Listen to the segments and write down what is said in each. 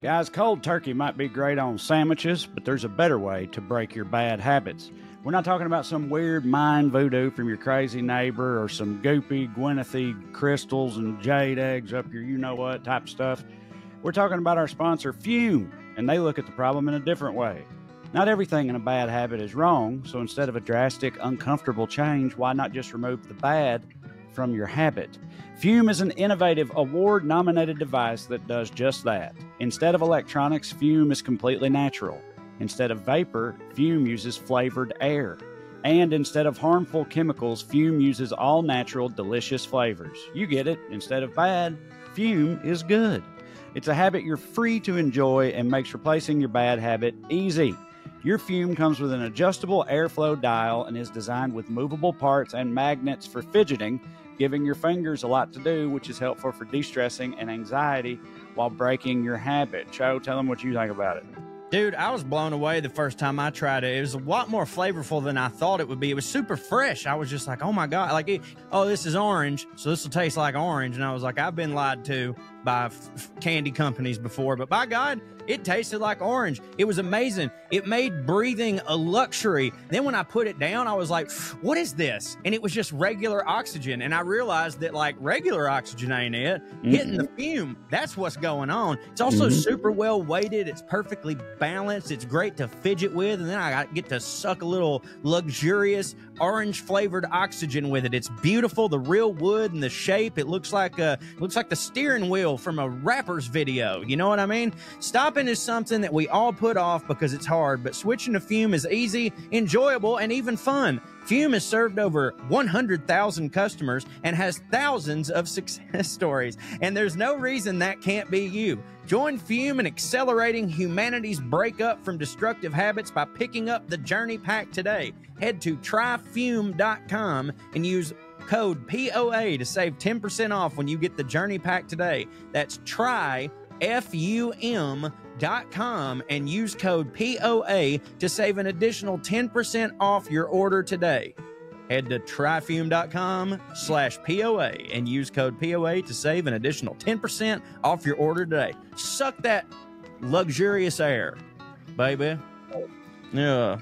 Guys, cold turkey might be great on sandwiches, but there's a better way to break your bad habits. We're not talking about some weird mind voodoo from your crazy neighbor or some goopy, Gwynethy crystals and jade eggs up your you-know-what type stuff. We're talking about our sponsor, Fume, and they look at the problem in a different way. Not everything in a bad habit is wrong, so instead of a drastic, uncomfortable change, why not just remove the bad from your habit? Fume is an innovative, award-nominated device that does just that. Instead of electronics, Fume is completely natural. Instead of vapor, Fume uses flavored air. And instead of harmful chemicals, Fume uses all-natural, delicious flavors. You get it. Instead of bad, Fume is good. It's a habit you're free to enjoy and makes replacing your bad habit easy. Your Fume comes with an adjustable airflow dial and is designed with movable parts and magnets for fidgeting, giving your fingers a lot to do, which is helpful for de-stressing and anxiety while breaking your habit. Cho, tell them what you think about it. Dude, I was blown away the first time I tried it. It was a lot more flavorful than I thought it would be. It was super fresh. I was just like, oh my God, this is orange, so this will taste like orange. And I was like, I've been lied to by candy companies before, but by God, it tasted like orange. It was amazing. It made breathing a luxury. Then when I put it down, I was like, what is this? And it was just regular oxygen. And I realized that like regular oxygen ain't it. Hitting the Fume, that's what's going on. It's also super well weighted. It's perfectly balanced. It's great to fidget with. And then I get to suck a little luxurious orange flavored oxygen with it. It's beautiful. The real wood and the shape. It looks like the steering wheel from a rapper's video. You know what I mean? Stopping is something that we all put off because it's hard, but switching to Fume is easy, enjoyable, and even fun. Fume has served over 100,000 customers and has thousands of success stories, and there's no reason that can't be you. Join Fume in accelerating humanity's breakup from destructive habits by picking up the Journey Pack today. Head to tryfume.com and use code POA to save 10% off when you get the Journey Pack today. That's tryfum.com and use code POA to save an additional 10% off your order today. Head to tryfume.com/POA and use code POA to save an additional 10% off your order today. Suck that luxurious air, baby. Yeah.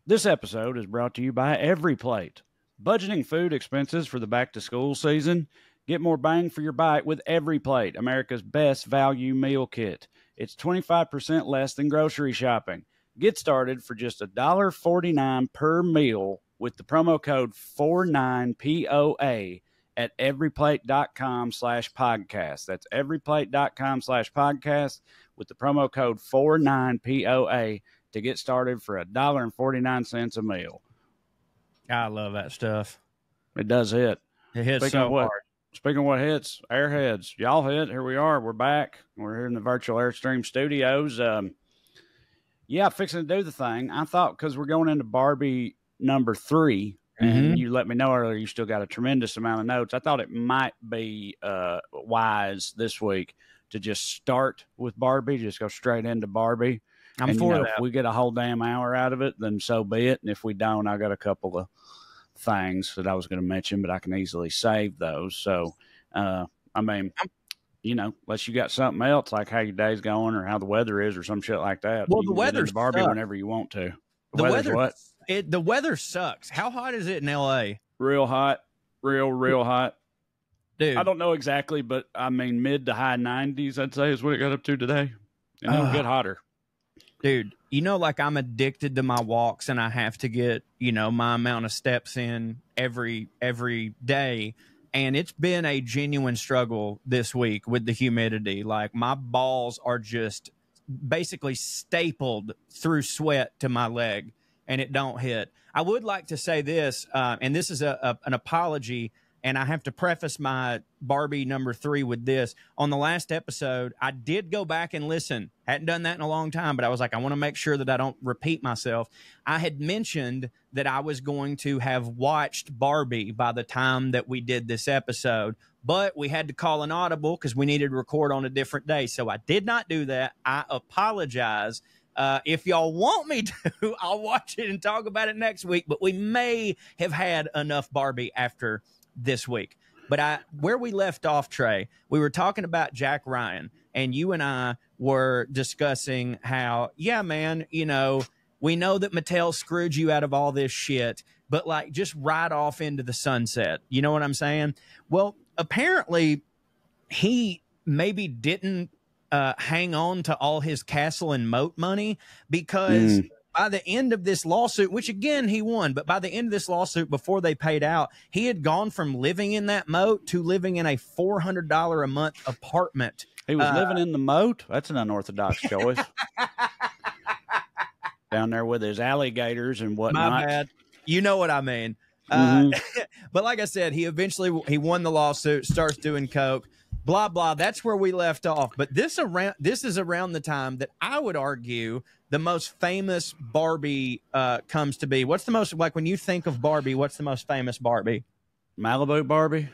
This episode is brought to you by Every Plate. Budgeting food expenses for the back-to-school season? Get more bang for your bite with Every Plate, America's best value meal kit. It's 25% less than grocery shopping. Get started for just $1.49 per meal with the promo code 49POA at everyplate.com/podcast. That's everyplate.com/podcast with the promo code 49POA to get started for $1.49 a meal. I love that stuff. It does hit. It hits so hard. Speaking of what hits, airheads, y'all hit. Here we are. We're back. We're here in the virtual Airstream studios. Fixing to do the thing. I thought because we're going into Barbie number 3, and you let me know earlier you still got a tremendous amount of notes. I thought it might be wise this week to just start with Barbie, just go straight into Barbie. I'm for that. If we get a whole damn hour out of it, then so be it. And if we don't, I got a couple of things that I was going to mention, but I can easily save those. So, unless you got something else, like how your day's going or how the weather is or some shit like that. Well, the weather's Barbie whenever you want to. The weather sucks. How hot is it in LA? Real hot. Real hot. Dude. I don't know exactly, but I mean, mid to high 90s, I'd say is what it got up to today. And it'll get hotter. Dude, I'm addicted to my walks and I have to get, my amount of steps in every day. And it's been a genuine struggle this week with the humidity. Like my balls are just basically stapled through sweat to my leg and it don't hit. I would like to say this, and this is an apology And I have to preface my Barbie number 3 with this. On the last episode, I did go back and listen. Hadn't done that in a long time, but I was like, I want to make sure that I don't repeat myself. I had mentioned that I was going to have watched Barbie by the time that we did this episode, but we had to call an audible because we needed to record on a different day. So I did not do that. I apologize. If y'all want me to, I'll watch it and talk about it next week, but we may have had enough Barbie after this week. But where we left off, Trey, we were talking about Jack Ryan, and you and I were discussing how, yeah, man, you know, we know that Mattel screwed you out of all this shit, but like just ride off into the sunset. You know what I'm saying? Well, apparently he maybe didn't hang on to all his castle and moat money, because by the end of this lawsuit, which again he won, but by the end of this lawsuit, before they paid out, he had gone from living in that moat to living in a $400 a month apartment. He was living in the moat. That's an unorthodox choice. Down there with his alligators and whatnot. My bad. You know what I mean. But like I said, he won the lawsuit, starts doing coke, blah blah. That's where we left off. But this is around the time that I would argue the most famous Barbie comes to be. What's the most, like, when you think of Barbie, what's the most famous Barbie? Malibu Barbie.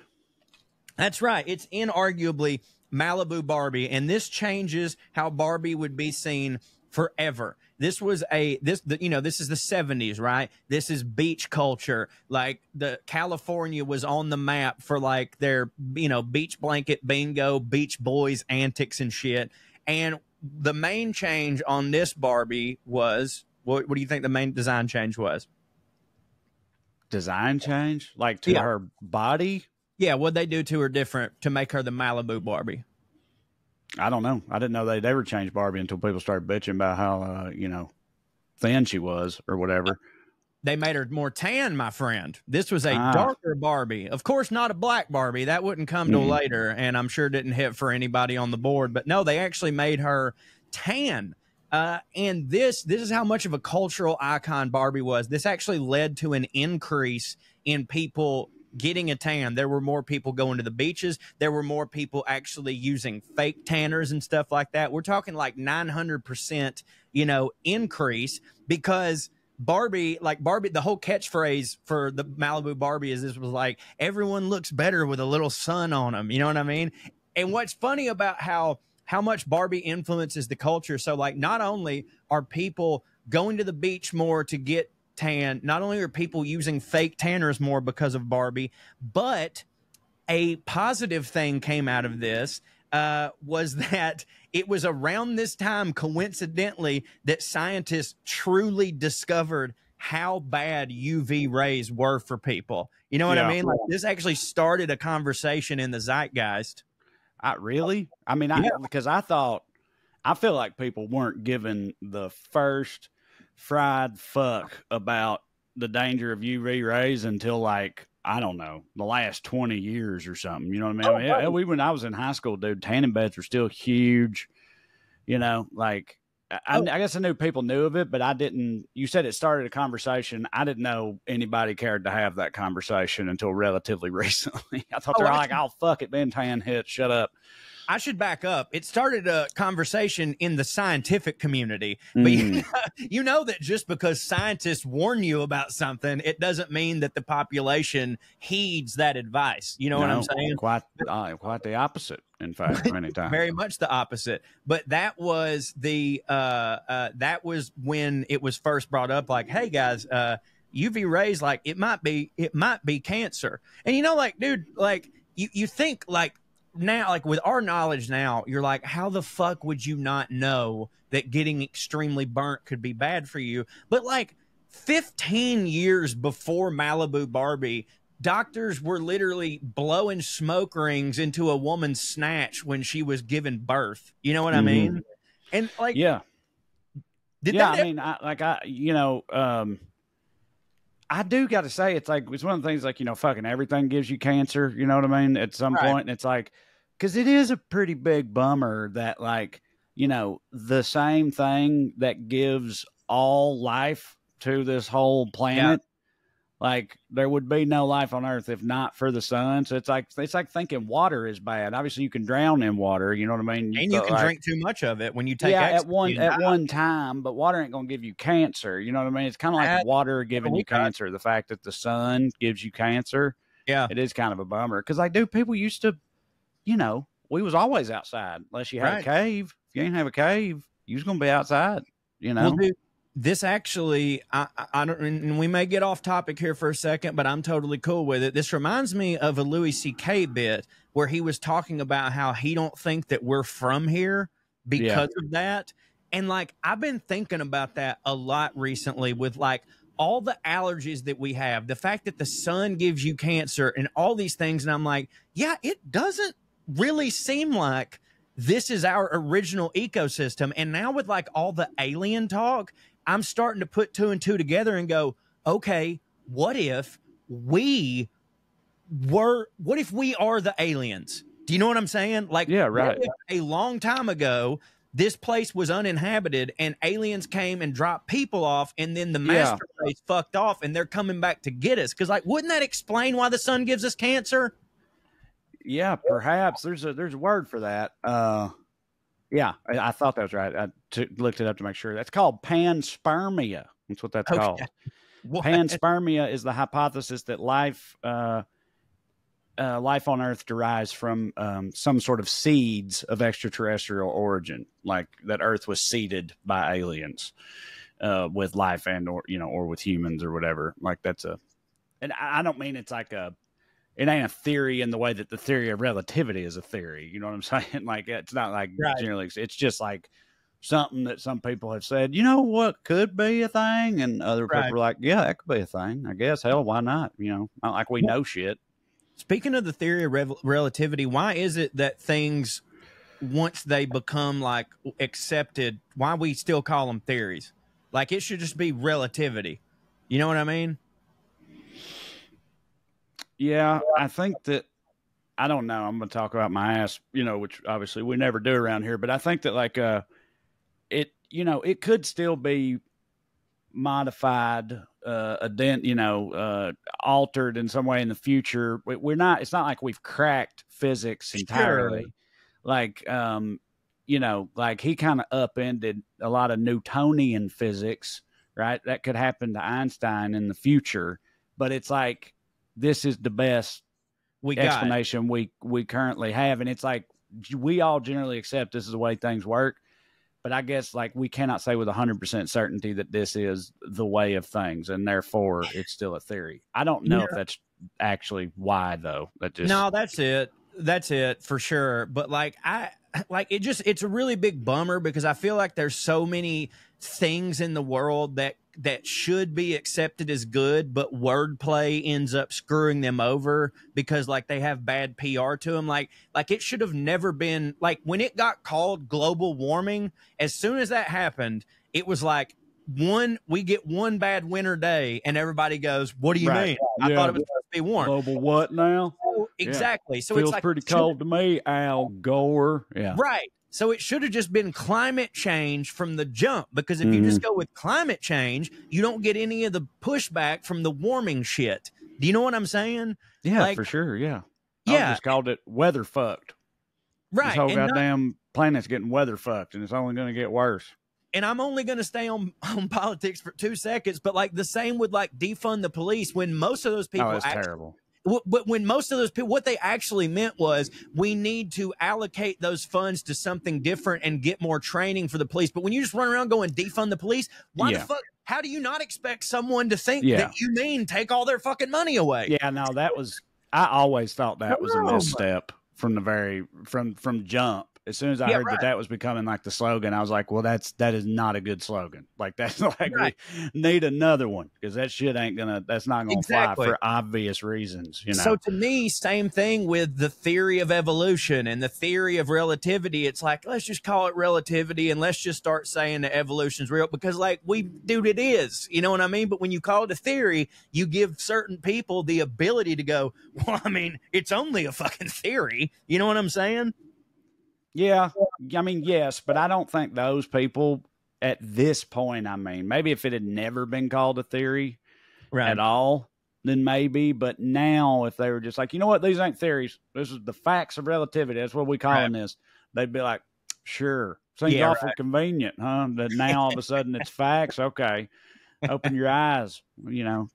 That's right. It's inarguably Malibu Barbie, and this changes how Barbie would be seen forever. This is the 70s, right? This is beach culture. Like, the California was on the map for like their, beach blanket bingo, beach boys antics and shit. And the main change on this Barbie was, what do you think the main design change was? Design change? Like to her body? Yeah, what'd they do to her different to make her the Malibu Barbie? I don't know. I didn't know they'd ever change Barbie until people started bitching about how, thin she was or whatever. They made her more tan, my friend. This was a darker Barbie. Of course, not a black Barbie. That wouldn't come till later, and I'm sure didn't hit for anybody on the board. But no, they actually made her tan. And this is how much of a cultural icon Barbie was. This actually led to an increase in people getting a tan. There were more people going to the beaches. There were more people actually using fake tanners and stuff like that. We're talking like 900%, increase, because Barbie, the whole catchphrase for the Malibu Barbie is, this was like, everyone looks better with a little sun on them. You know what I mean? And what's funny about how much Barbie influences the culture. So like, not only are people going to the beach more to get tan, not only are people using fake tanners more because of Barbie, but a positive thing came out of this, was that it was around this time, coincidentally, that scientists truly discovered how bad UV rays were for people. You know what I mean? Like, this actually started a conversation in the zeitgeist. Really? I mean, because I feel like people weren't given the first fried fuck about the danger of UV rays until, like, I don't know, the last 20 years or something. You know what I mean? When I was in high school, dude, tanning beds were still huge. Like, I guess I knew people knew of it, but I didn't. You said it started a conversation. I didn't know anybody cared to have that conversation until relatively recently. I thought they were like, oh, fuck it, man, tan hit, shut up. I should back up. It started a conversation in the scientific community, but you know that just because scientists warn you about something, it doesn't mean that the population heeds that advice. You know what I'm saying? Quite the opposite, in fact, many times. Very much the opposite. But that was that was when it was first brought up. Like, hey guys, UV rays, like, it might be cancer. And like, dude, like you think, like, now, like, with our knowledge now, you're like, how the fuck would you not know that getting extremely burnt could be bad for you? But like 15 years before Malibu Barbie, doctors were literally blowing smoke rings into a woman's snatch when she was giving birth. You know what I mean? And like, I do got to say, it's like, it's one of the things, like, fucking everything gives you cancer. You know what I mean? At some point, and it's like, because it is a pretty big bummer that, like, the same thing that gives all life to this whole planet, Like there would be no life on Earth if not for the sun. So it's like thinking water is bad. Obviously, you can drown in water. You know what I mean? And you can drink too much of it when you take ecstasy at one time. But water ain't gonna give you cancer. You know what I mean? It's kind of like water giving you cancer. The fact that the sun gives you cancer, it is kind of a bummer. Because people used to, we was always outside unless you had a cave. If you ain't have a cave, you was gonna be outside. Well, dude, this actually, I don't, and we may get off topic here for a second, but I'm totally cool with it. This reminds me of a Louis C.K. bit where he was talking about how he don't think that we're from here because of that. And like, I've been thinking about that a lot recently with like all the allergies that we have, the fact that the sun gives you cancer and all these things. And I'm like, yeah, it doesn't really seem like this is our original ecosystem. And now with like all the alien talk, I'm starting to put two and two together and go, okay, what if we are the aliens? Do you know what I'm saying? Like, right. A long time ago, this place was uninhabited and aliens came and dropped people off, and then the master race fucked off and they're coming back to get us. Cause like, wouldn't that explain why the sun gives us cancer? Yeah, perhaps there's a word for that. Yeah, I thought that was right. I looked it up to make sure. That's called panspermia. That's what that's called. What? Panspermia is the hypothesis that life on Earth derives from some sort of seeds of extraterrestrial origin, like that Earth was seeded by aliens with life or with humans or whatever. Like and I don't mean it's like it ain't a theory in the way that the theory of relativity is a theory. You know what I'm saying? Like, it's not like generally, it's just like something that some people have said, you know what could be a thing? And other people are like, yeah, that could be a thing. I guess, hell, why not? Not like we know shit. Speaking of the theory of relativity, why is it that things, once they become like accepted, why we still call them theories? Like it should just be relativity. You know what I mean? Yeah, I think that, I don't know. I'm going to talk about my ass, which obviously we never do around here. But I think that like it could still be modified, altered in some way in the future. It's not like we've cracked physics entirely. Sure. Like, like he kind of upended a lot of Newtonian physics, right? That could happen to Einstein in the future. But it's like, this is the best explanation we currently have. And it's like, we all generally accept this is the way things work. But I guess like we cannot say with 100% certainty that this is the way of things. And therefore it's still a theory. I don't know if that's actually why though. No, that's it. That's it for sure. But like, it's a really big bummer because I feel like there's so many things in the world that should be accepted as good, but wordplay ends up screwing them over because like they have bad PR to them. Like it should have never been, like when it got called global warming, as soon as that happened, it was like we get one bad winter day and everybody goes, what do you mean? I thought it was supposed to be warm. Global what now? Exactly. So feels it's like, pretty cold to me, Al Gore. Yeah. Right. So it should have just been climate change from the jump, because if you just go with climate change, you don't get any of the pushback from the warming shit. Do you know what I'm saying? Yeah, like, for sure. Yeah. Yeah. I just called it weather fucked. Right. This whole goddamn planet's getting weather fucked, and it's only going to get worse. And I'm only going to stay on politics for 2 seconds, but like the same with like defund the police, when most of those people terrible. But when most of those people, what they actually meant was we need to allocate those funds to something different and get more training for the police. But when you just run around going defund the police, why the fuck? How do you not expect someone to think that you mean take all their fucking money away? Yeah, no, I always thought that was a misstep from from jump. As soon as I heard that was becoming like the slogan, I was like, well, that is not a good slogan. Like that's like we need another one, because that shit that's not gonna fly for obvious reasons. So to me, same thing with the theory of evolution and the theory of relativity. It's like, let's just call it relativity and let's just start saying that evolution's real, because like it is, you know what I mean? But when you call it a theory, you give certain people the ability to go, well, I mean, it's only a fucking theory. You know what I'm saying? Yeah, I mean, yes, but I don't think those people at this point, I mean, maybe if it had never been called a theory at all, then maybe. But now, if they were just like, you know what, these ain't theories. This is the facts of relativity. That's what we calling this. They'd be like, sure. Seems awful convenient, huh? That now all of a sudden it's facts. Okay, open your eyes. You know,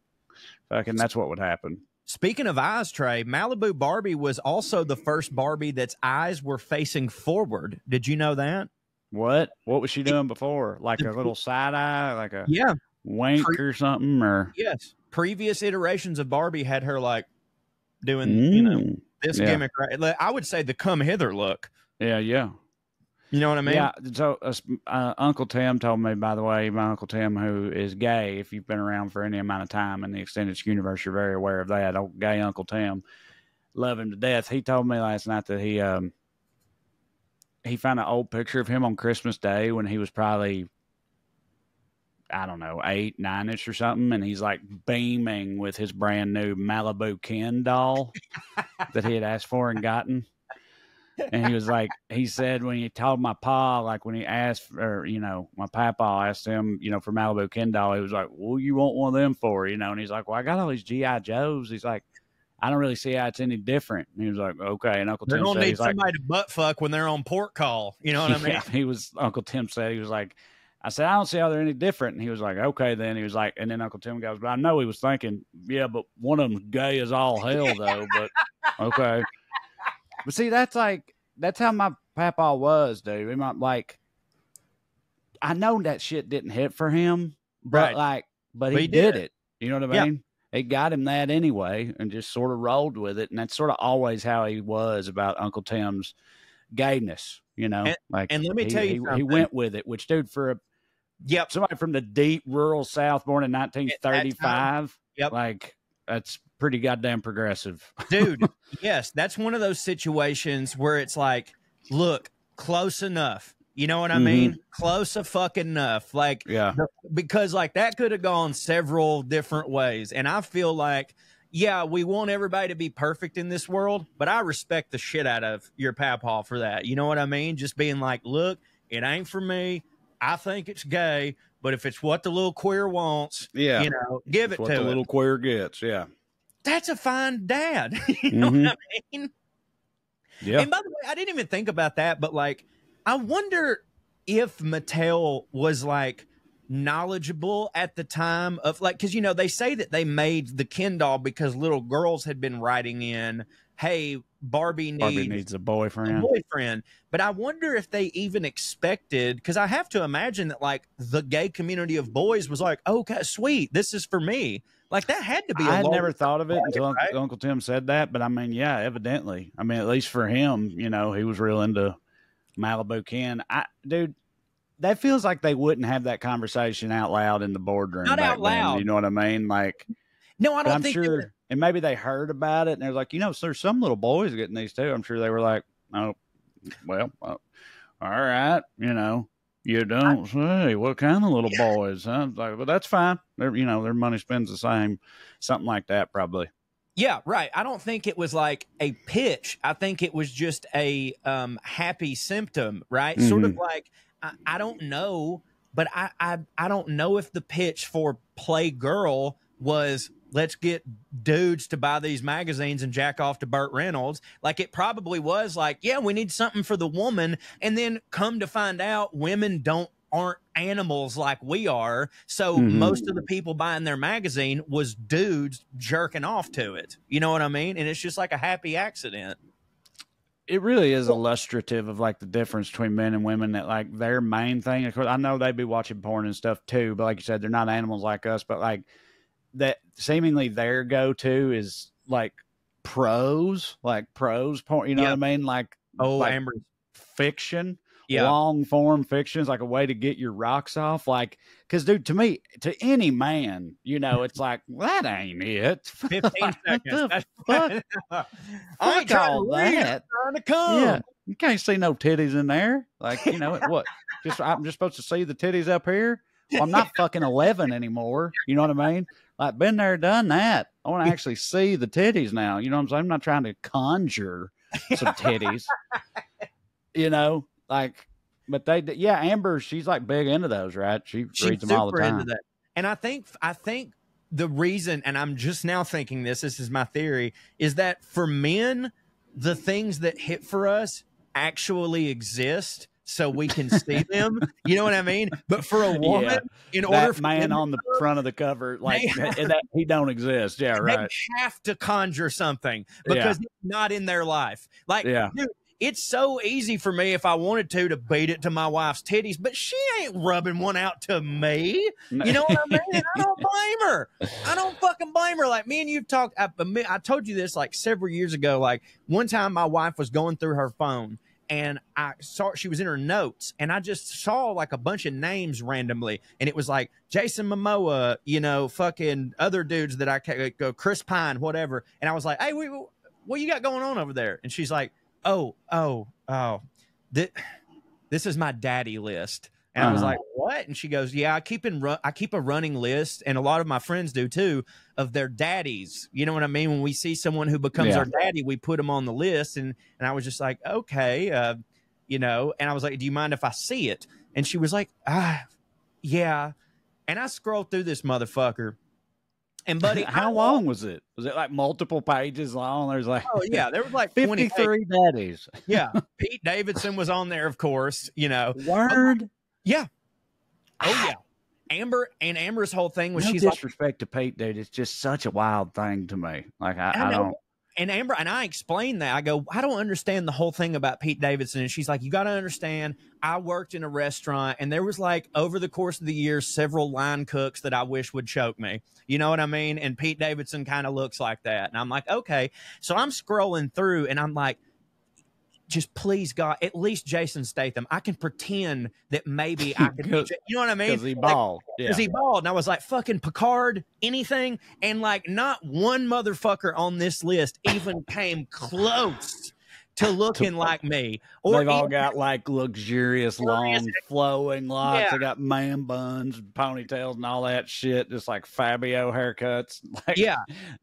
fucking that's what would happen. Speaking of eyes, Trey, Malibu Barbie was also the first Barbie that's eyes were facing forward. Did you know that? What was she doing before? Like a little side eye, like a wink or something? Or yes, previous iterations of Barbie had her like doing this gimmick. Right, I would say the come hither look. Yeah. You know what I mean? Yeah. So Uncle Tim told me, by the way, my Uncle Tim, who is gay, if you've been around for any amount of time in the extended universe, you're very aware of that. Old gay Uncle Tim, love him to death. He told me last night that he found an old picture of him on Christmas Day when he was probably, I don't know, 8, 9-ish or something. And he's like beaming with his brand new Malibu Ken doll that he had asked for and gotten. And he was like, he said when he told my pa, like when he asked, or, you know, my papa asked him, you know, for Malibu Ken doll, he was like, well, you want one of them for, you know? And he's like, well, I got all these G.I. Joes. He's like, I don't really see how it's any different. And he was like, okay. And Uncle Tim said, need somebody to butt fuck when they're on port call. You know what I mean? Uncle Tim said, he was like, I said, I don't see how they're any different. And he was like, okay, then. He was like, and then Uncle Tim goes, but I know he was thinking, yeah, but one of them's gay as all hell, though. But okay. But see, that's how my papa was, dude. He might, like, I know that shit didn't hit for him, but but he did it. You know what I mean? It got him that anyway, and just sort of rolled with it. And that's sort of always how he was about Uncle Tim's gayness, you know? And let me tell you something. He went with it, which, dude, for somebody from the deep rural South born in 1935, like, that's pretty goddamn progressive. Dude, yes, that's one of those situations where it's like, look, close enough. You know what I mean? Close a fucking enough. Like, because like that could have gone several different ways. And I feel like, yeah, we want everybody to be perfect in this world, but I respect the shit out of your papaw for that. You know what I mean? Just being like, look, it ain't for me. I think it's gay, but if it's what the little queer wants, you know, give it to what the little queer gets. Yeah. That's a fine dad. You know what I mean? Yeah. And by the way, I didn't even think about that, but like, I wonder if Mattel was like knowledgeable at the time of like, because, you know, they say that they made the Ken doll because little girls had been writing in, hey, Barbie needs a boyfriend. But I wonder if they even expected, because I have to imagine that like the gay community of boys was like, okay, sweet, this is for me. Like that had to be. I had never thought of it until Uncle Tim said that. But I mean, yeah, evidently. I mean, at least for him, you know, he was real into Malibu Ken. Dude, that feels like they wouldn't have that conversation out loud in the boardroom. Not out loud. Then, you know what I mean? Like, no, I don't think. I'm sure. And maybe they heard about it and they're like, you know, so there's some little boys getting these too. I'm sure they were like, oh, well, all right, you know. You don't say. What kind of little boys? Huh? Like, well, that's fine. You know, their money spends the same. Something like that, probably. Yeah, right. I don't think it was like a pitch. I think it was just a happy symptom, right? Sort of like, I don't know, but I don't know if the pitch for Play Girl was, let's get dudes to buy these magazines and jack off to Burt Reynolds. Like it probably was like, yeah, we need something for the woman. And then come to find out women aren't animals like we are. So most of the people buying their magazine was dudes jerking off to it. You know what I mean? And it's just like a happy accident. It really is illustrative of like the difference between men and women, that like their main thing, of course, I know they'd be watching porn and stuff too, but like you said, they're not animals like us, but like that seemingly their go-to is like prose porn, you know what I mean? Like, Amber's fiction, long form fiction is like a way to get your rocks off. Like, cause dude, to me, to any man, you know, it's like, well, that ain't it. 15 seconds. Fuck all that. Trying to come. Yeah. You can't see no titties in there. Like, you know, what? I'm just supposed to see the titties up here. Well, I'm not fucking 11 anymore. You know what I mean? Like, been there, done that. I want to actually see the titties now. You know what I'm saying? I'm not trying to conjure some titties. You know, like, but Amber, she's like big into those, right? She reads them all the time. Into that. And I think the reason, and I'm just now thinking this is my theory, is that for men, the things that hit for us actually exist so we can see them. You know what I mean? But for a woman, in order for man on the front of the cover, like that, he don't exist. Yeah, right. They have to conjure something because it's not in their life. Like, dude, it's so easy for me if I wanted to beat it to my wife's titties, but she ain't rubbing one out to me. You know what I mean? I don't blame her. I don't fucking blame her. Like, me and you've talked, I told you this like several years ago. Like, one time my wife was going through her phone and I saw she was in her notes and I just saw like a bunch of names randomly. And it was like Jason Momoa, you know, fucking other dudes that I go, Chris Pine, whatever. And I was like, hey, what you got going on over there? And she's like, oh, this is my daddy list. And I was like, what? And she goes, yeah, I keep a running list, and a lot of my friends do too, of their daddies. You know what I mean? When we see someone who becomes our daddy, we put them on the list. And I was just like, okay, you know, and I was like, do you mind if I see it? And she was like, yeah. And I scrolled through this motherfucker. And buddy, how long was it? Was it like multiple pages long? There's like, oh yeah, there was like 53 daddies. Yeah, Pete Davidson was on there, of course. You know, word. Yeah. Oh yeah. Amber's whole thing was she's disrespect to Pete, dude. It's just such a wild thing to me. Like I don't. And Amber and I explained that. I go, I don't understand the whole thing about Pete Davidson. And she's like, you got to understand, I worked in a restaurant and there was like over the course of the years, several line cooks that I wish would choke me. You know what I mean? And Pete Davidson kind of looks like that. And I'm like, okay. So I'm scrolling through and I'm like, just please, God, at least Jason Statham. I can pretend that maybe I can. You know what I mean? Because he bald. Because he bald. And I was like, fucking Picard, anything. And like, not one motherfucker on this list even came close to looking like me. Or they've all got like luxurious, long, flowing locks. Yeah. They got man buns, ponytails, and all that shit. Just like Fabio haircuts. Like,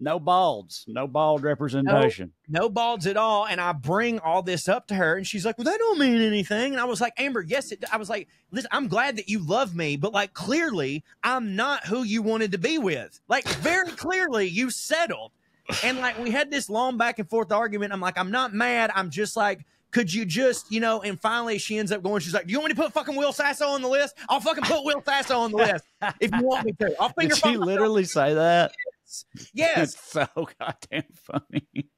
no balds, no bald representation. No balds at all. And I bring all this up to her, and she's like, well, that don't mean anything. And I was like, Amber, yes, I was like, listen, I'm glad that you love me, but like, clearly, I'm not who you wanted to be with. Like, very clearly, you settled. And like, we had this long back and forth argument. I'm like, I'm not mad. I'm just like, could you just, you know, and finally she ends up going, she's like, do you want me to put fucking Will Sasso on the list? I'll fucking put Will Sasso on the list if you want me to. I'll finger. Did she literally say that? Yes. It's so goddamn funny.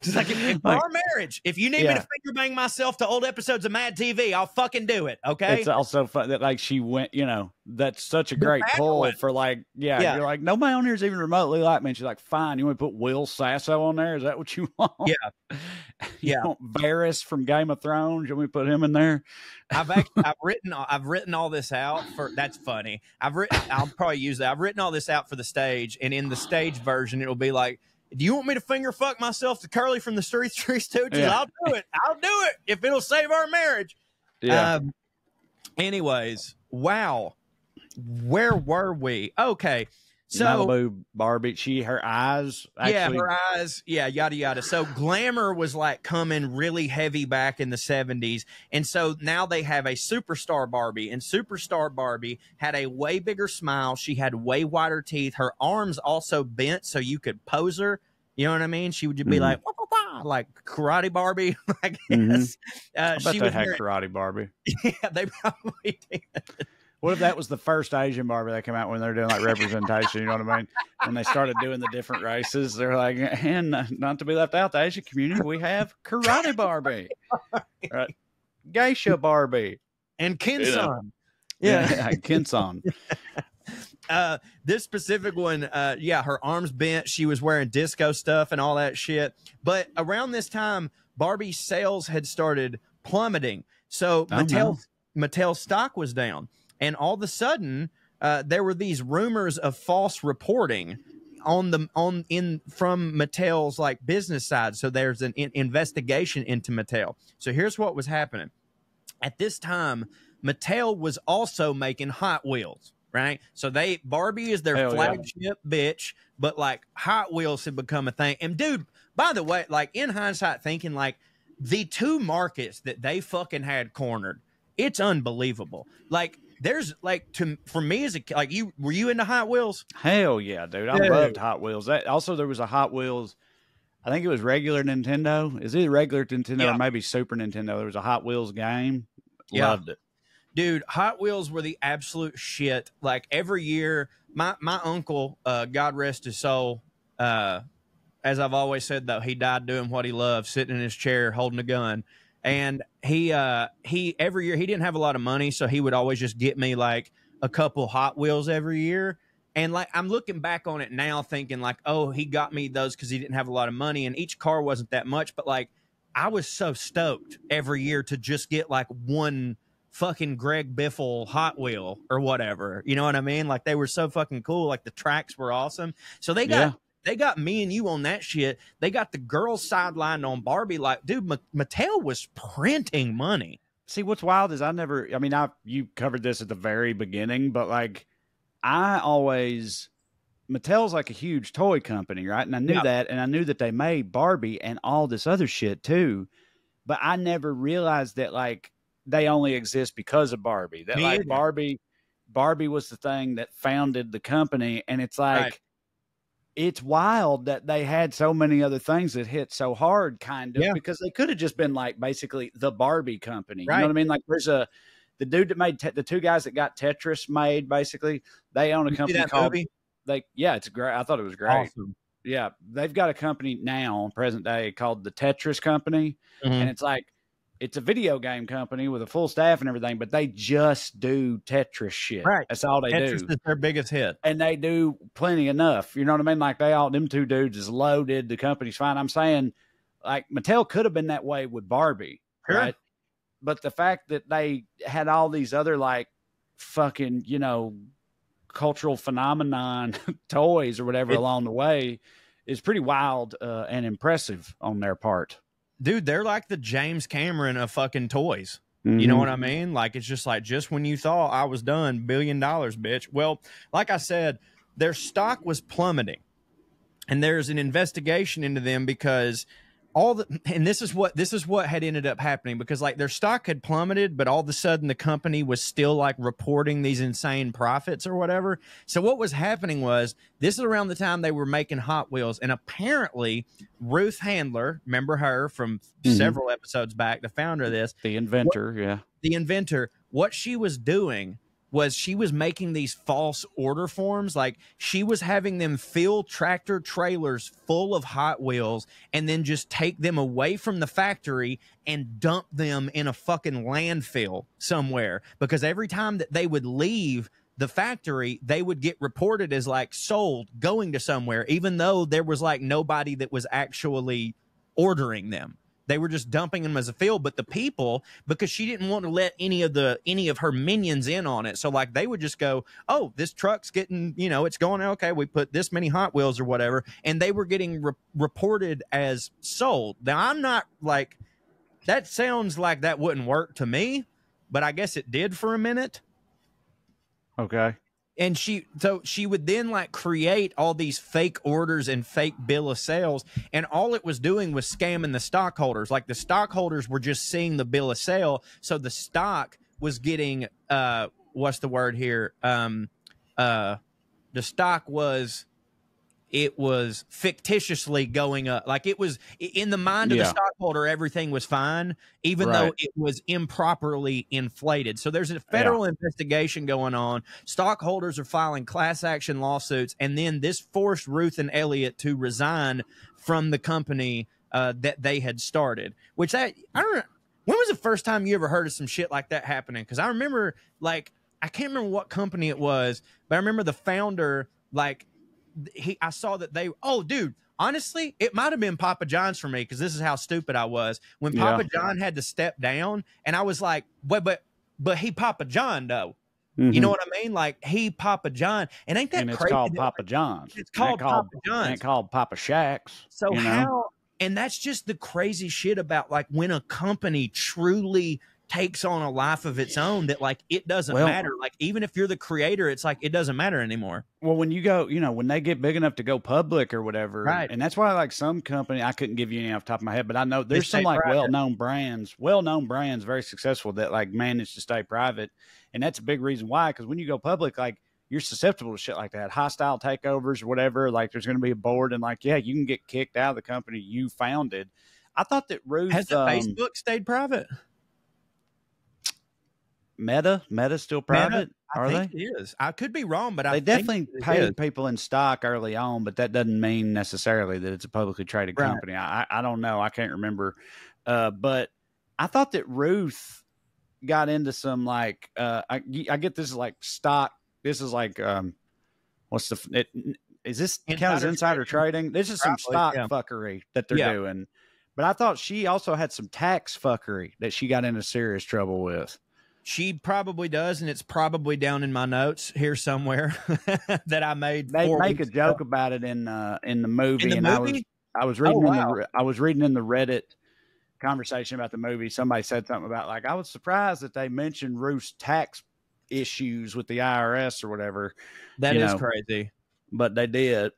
It's like, if our marriage, if you need me to finger bang myself to old episodes of Mad TV, I'll fucking do it. Okay. It's also fun that like she went, you know, that's such a great pull for like, you're like, nobody on here is even remotely like me. And she's like, fine, you want to put Will Sasso on there? Is that what you want? Yeah. You want Varys from Game of Thrones? You want me to put him in there? I've written all this out for, that's funny. I'll probably use that. I've written all this out for the stage, and in the stage version, it'll be like, do you want me to finger fuck myself to Curly from the Three Stooges? Yeah. I'll do it. I'll do it if it'll save our marriage. Yeah. Anyways, wow. Where were we? Okay. So Malibu Barbie, her eyes. Actually, her eyes. Yeah, yada, yada. So glamour was like coming really heavy back in the 70s. And so now they have a superstar Barbie, and superstar Barbie had a way bigger smile. She had way wider teeth. Her arms also bent so you could pose her. You know what I mean? She would just be like, wah, wah, wah, like Karate Barbie, I guess. I bet they had Karate Barbie. Yeah, they probably did. What if that was the first Asian Barbie that came out when they're doing like representation? You know what I mean? When they started doing the different races, they're like, and not to be left out, the Asian community, we have Karate Barbie, right? Geisha Barbie, and Kinson. Yeah, Kinson. This specific one, her arms bent. She was wearing disco stuff and all that shit. But around this time, Barbie sales had started plummeting. So Mattel's stock was down. And all of a sudden, there were these rumors of false reporting from Mattel's like business side. So there's an investigation into Mattel. So here's what was happening. At this time, Mattel was also making Hot Wheels, right? So Barbie is their flagship bitch, but like Hot Wheels had become a thing. And dude, by the way, like in hindsight thinking, like the two markets that they fucking had cornered, it's unbelievable. Like there's like for me as a kid, like were you into Hot Wheels? Hell yeah, dude. I loved Hot Wheels. Also, there was a Hot Wheels, I think it was regular Nintendo. Is it regular Nintendo or maybe Super Nintendo? There was a Hot Wheels game. Loved it. Dude, Hot Wheels were the absolute shit. Like every year, my uncle, God rest his soul, as I've always said, though, he died doing what he loved, sitting in his chair holding a gun. And he every year, he didn't have a lot of money, so he would always just get me like a couple Hot Wheels every year. And like I'm looking back on it now thinking like, oh, he got me those because he didn't have a lot of money, and each car wasn't that much. But like I was so stoked every year to just get like one fucking Greg Biffle Hot Wheel or whatever. You know what I mean? Like they were so fucking cool. Like the tracks were awesome. So they got me and you on that shit. They got the girls sidelined on Barbie. Like, dude, Mattel was printing money. See, what's wild is you covered this at the very beginning, but like Mattel's like a huge toy company, right? And I knew that, and I knew that they made Barbie and all this other shit too. But I never realized that like they only exist because of Barbie. That like Barbie was the thing that founded the company, and it's like it's wild that they had so many other things that hit so hard, kind of, because they could have just been like basically the Barbie company. You know what I mean? Like there's the dude that made the two guys that got Tetris made, basically, they own a company called it's great. I thought it was great. Awesome. Yeah, they've got a company now, present day, called the Tetris Company, and it's like it's a video game company with a full staff and everything, but they just do Tetris shit. Right. That's all they do. Tetris is their biggest hit. And they do plenty enough. You know what I mean? Like them two dudes is loaded. The company's fine. I'm saying like Mattel could have been that way with Barbie. Sure. Right. But the fact that they had all these other like fucking, cultural phenomenon toys or whatever along the way is pretty wild and impressive on their part. Dude, they're like the James Cameron of fucking toys. You know what I mean? Like, it's just like, just when you thought I was done, $1 billion, bitch. Well, like I said, their stock was plummeting. And there's an investigation into them because this is what had ended up happening, because like their stock had plummeted, but all of a sudden the company was still like reporting these insane profits or whatever. So what was happening was, this is around the time they were making Hot Wheels, and apparently Ruth Handler, remember her from several episodes back, the founder of this, the inventor, what she was doing was she was making these false order forms. Like she was having them fill tractor trailers full of Hot Wheels and then just take them away from the factory and dump them in a fucking landfill somewhere, because every time that they would leave the factory, they would get reported as like sold, going to somewhere, even though there was like nobody that was actually ordering them. They were just dumping them as a field. But the people, because she didn't want to let any of her minions in on it, so like they would just go, oh, this truck's getting, it's going, okay, we put this many Hot Wheels or whatever, and they were getting reported as sold. Now I'm not like, that sounds like that wouldn't work to me, but I guess it did for a minute. Okay. And she would then like create all these fake orders and fake bill of sales. And all it was doing was scamming the stockholders. Like the stockholders were just seeing the bill of sale. So the stock was getting, what's the word here? The stock was fictitiously going up. Like it was in the mind of the stockholder, everything was fine, even though it was improperly inflated. So there's a federal investigation going on. Stockholders are filing class action lawsuits. And then this forced Ruth and Elliot to resign from the company that they had started, which I don't know. When was the first time you ever heard of some shit like that happening? Because I remember, like, I can't remember what company it was, but I remember the founder, like, I saw that dude, honestly, it might have been Papa John's for me, because this is how stupid I was. When Papa John had to step down, and I was like, but he Papa John, though. You know what I mean? Like, he Papa John. And ain't that crazy? It's called Papa John's. It's called Papa John's. Ain't called Papa Shack's. So how, and that's just the crazy shit about, like, when a company truly takes on a life of its own that like it doesn't matter. Like even if you're the creator, it's like it doesn't matter anymore. Well, when you go, you know, when they get big enough to go public or whatever, right? And that's why like some company, I couldn't give you any off the top of my head, but I know there's some like well-known brands, very successful that like manage to stay private, and that's a big reason why. Because when you go public, like you're susceptible to shit like that, hostile takeovers or whatever. Like there's going to be a board, and like you can get kicked out of the company you founded. I thought that Ruth has Facebook stayed private. Meta's still private. I think it is. I could be wrong, but they definitely paid people in stock early on, but that doesn't mean necessarily that it's a publicly traded company. I don't know. I can't remember. But I thought that Ruth got into some like I get this is like stock. This is like what's is this count as insider trading? This is some stock fuckery that they're doing. But I thought she also had some tax fuckery that she got into serious trouble with. She probably does, and it's probably down in my notes here somewhere that I made. They make a joke about it in the movie, I was reading I was reading in the Reddit conversation about the movie. Somebody said something about like I was surprised that they mentioned Ruth's tax issues with the IRS or whatever. That is crazy, but they did.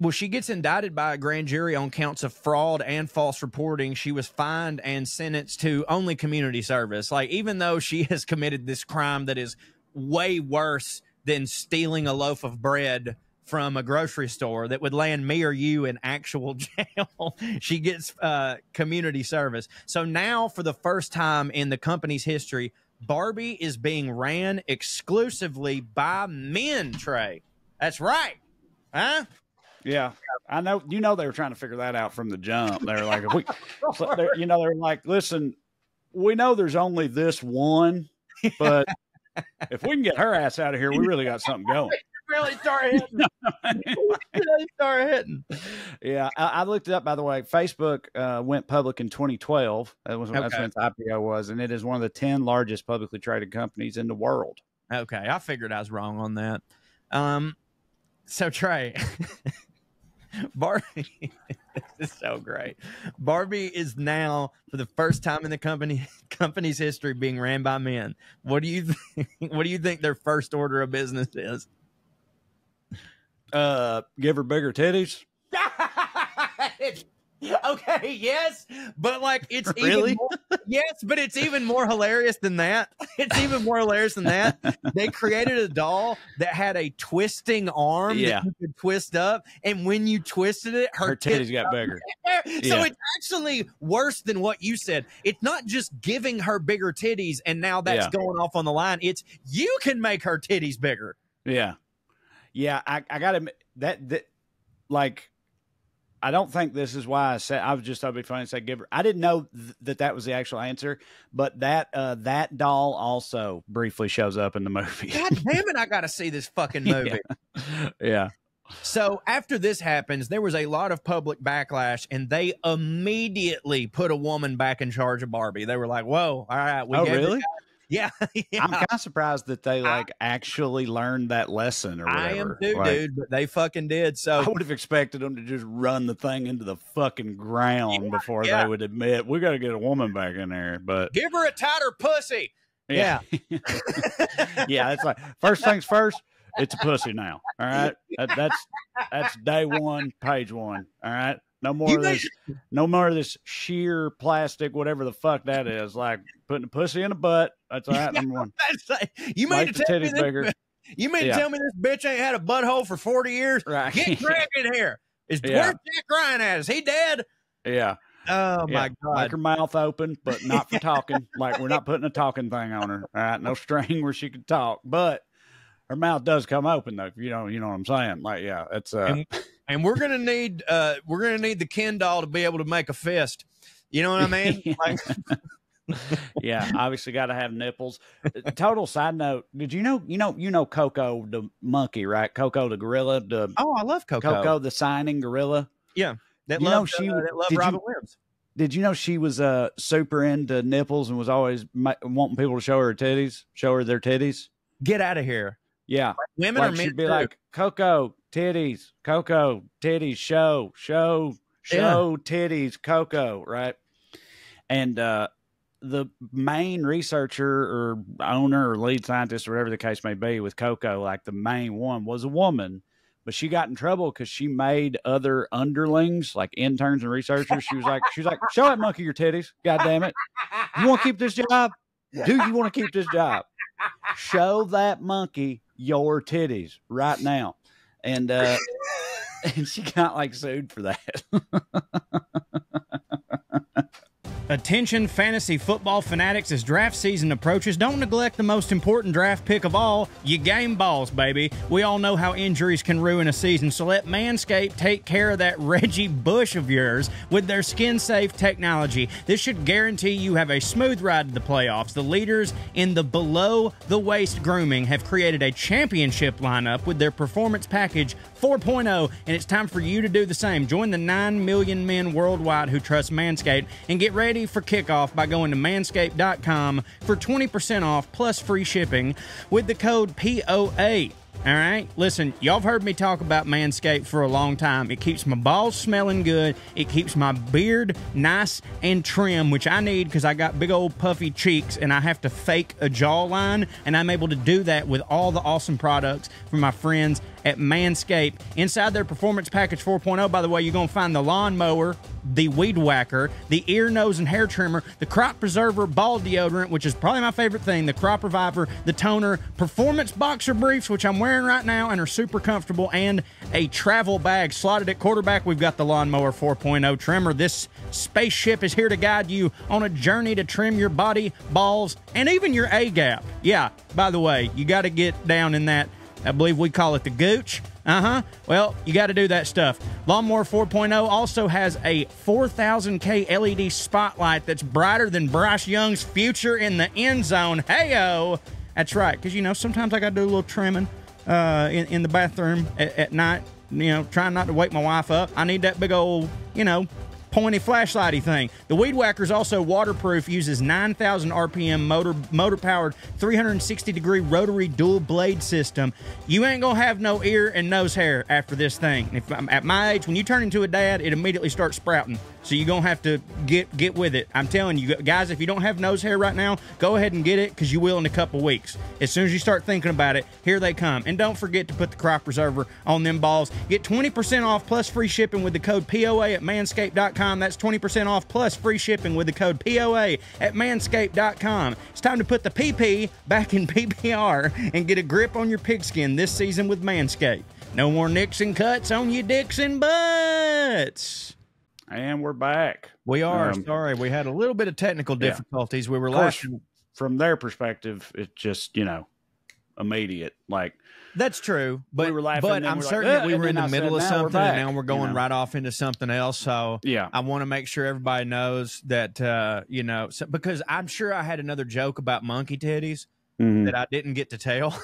Well, she gets indicted by a grand jury on counts of fraud and false reporting. She was fined and sentenced to only community service. Like, even though she has committed this crime that is way worse than stealing a loaf of bread from a grocery store that would land me or you in actual jail, she gets community service. So now, for the first time in the company's history, Barbie is being ran exclusively by men, Trey. That's right. Huh? Yeah, I know. You know, they were trying to figure that out from the jump. They were like, they're like, listen, we know there's only this one, but if we can get her ass out of here, we really got something going. Really start hitting. Yeah, I looked it up, by the way. Facebook went public in 2012. That's when its IPO was, and it is one of the 10 largest publicly traded companies in the world. Okay, I figured I was wrong on that. So Trey, Barbie, this is so great. Barbie is now, for the first time in the company's history, being ran by men. What do you think? What do you think their first order of business is? Give her bigger titties. Okay, yes, but like it's really even more, yes, but it's even more hilarious than that. It's even more hilarious than that. They created a doll that had a twisting arm that you could twist up, and when you twisted it, her titties got bigger. So it's actually worse than what you said. It's not just giving her bigger titties, and now that's going off on the line. It's you can make her titties bigger. Yeah, I got to that like. I don't think this is why I said I was just thought it'd be funny to say give her. I didn't know that was the actual answer, but that doll also briefly shows up in the movie. God damn it! I got to see this fucking movie. Yeah. So after this happens, there was a lot of public backlash, and they immediately put a woman back in charge of Barbie. They were like, "Whoa, all right, we really?" Yeah. I'm kind of surprised that they actually learned that lesson or whatever. I am too, dude, but they fucking did. So I would have expected them to just run the thing into the fucking ground before they would admit we got to get a woman back in there. But give her a tighter pussy. Yeah. Yeah, it's like first things first. It's a pussy now. All right, that's day one, page one. All right. No more of this sheer plastic, whatever the fuck that is. Like putting a pussy in a butt. That's all right. Number one. You mean to tell me this? You mean to tell me this bitch ain't had a butthole for 40 years? Right. Get Greg in here. Where's Jack Ryan at? Is he dead? Yeah. Oh my God. Like her mouth open, but not for talking. Like we're not putting a talking thing on her. All right. No string where she can talk, but her mouth does come open though. You know what I'm saying? Like, yeah, it's and we're gonna need the Ken doll to be able to make a fist. You know what I mean? Like, yeah, obviously got to have nipples. Total side note: did you know Coco the monkey, right? Coco the gorilla. I love Coco. Coco the signing gorilla. Yeah, that loved Robin Williams. Did you know she was super into nipples and was always wanting people to show her their titties? Get out of here. Yeah, women are meant she'd be like Coco titties, show titties, Coco, right? And the main researcher or owner or lead scientist or whatever the case may be with Coco, like the main one, was a woman, but she got in trouble because she made other underlings, like interns and researchers. She was like, show that monkey your titties. God damn it. You want to keep this job? Do you want to keep this job? Show that monkey your titties right now. And she got like sued for that. Attention fantasy football fanatics, as draft season approaches, don't neglect the most important draft pick of all, your game balls, baby. We all know how injuries can ruin a season, so let Manscaped take care of that Reggie Bush of yours with their skin-safe technology. This should guarantee you have a smooth ride to the playoffs. The leaders in the below-the-waist grooming have created a championship lineup with their Performance Package 4.0, and it's time for you to do the same. Join the 9 million men worldwide who trust Manscaped and get ready for kickoff by going to manscaped.com for 20% off plus free shipping with the code POA. All right, listen, y'all have heard me talk about Manscaped for a long time. It keeps my balls smelling good. It keeps my beard nice and trim, which I need because I got big old puffy cheeks and I have to fake a jawline, and I'm able to do that with all the awesome products from my friends at Manscaped. Inside their Performance Package 4.0, by the way, you're going to find the lawnmower, the weed whacker, the ear, nose, and hair trimmer, the crop preserver ball deodorant, which is probably my favorite thing, the crop reviver, the toner, performance boxer briefs, which I'm wearing right now and are super comfortable, and a travel bag. Slotted at quarterback, we've got the lawnmower 4.0 trimmer. This spaceship is here to guide you on a journey to trim your body, balls, and even your A-gap. Yeah, by the way, you got to get down in that, I believe we call it the gooch. Well, you got to do that stuff. Lawnmower 4.0 also has a 4000K LED spotlight that's brighter than Bryce Young's future in the end zone. Hey-o! That's right, because, you know, sometimes I got to do a little trimming in the bathroom at night, you know, trying not to wake my wife up. I need that big old, you know, pointy flashlighty thing. The Weed Whacker is also waterproof, uses 9,000 RPM motor-powered 360-degree rotary dual blade system. You ain't gonna have no ear and nose hair after this thing. If at my age, when you turn into a dad, it immediately starts sprouting. So you're gonna have to get with it. I'm telling you guys, if you don't have nose hair right now, go ahead and get it, because you will in a couple weeks. As soon as you start thinking about it, here they come. And don't forget to put the crop preserver on them balls. Get 20% off plus free shipping with the code POA at manscaped.com. That's 20% off plus free shipping with the code POA at manscaped.com. It's time to put the PP back in PPR and get a grip on your pigskin this season with Manscaped. No more nicks and cuts on your dicks and butts. And we're back. We are. Sorry, we had a little bit of technical difficulties. We were last. From their perspective, it's just, you know, immediate. Like, that's true, but we were laughing, but I'm certain that we were in the middle of something, and now we're going right off into something else. So yeah, I want to make sure everybody knows that you know, because I'm sure I had another joke about monkey titties that I didn't get to tell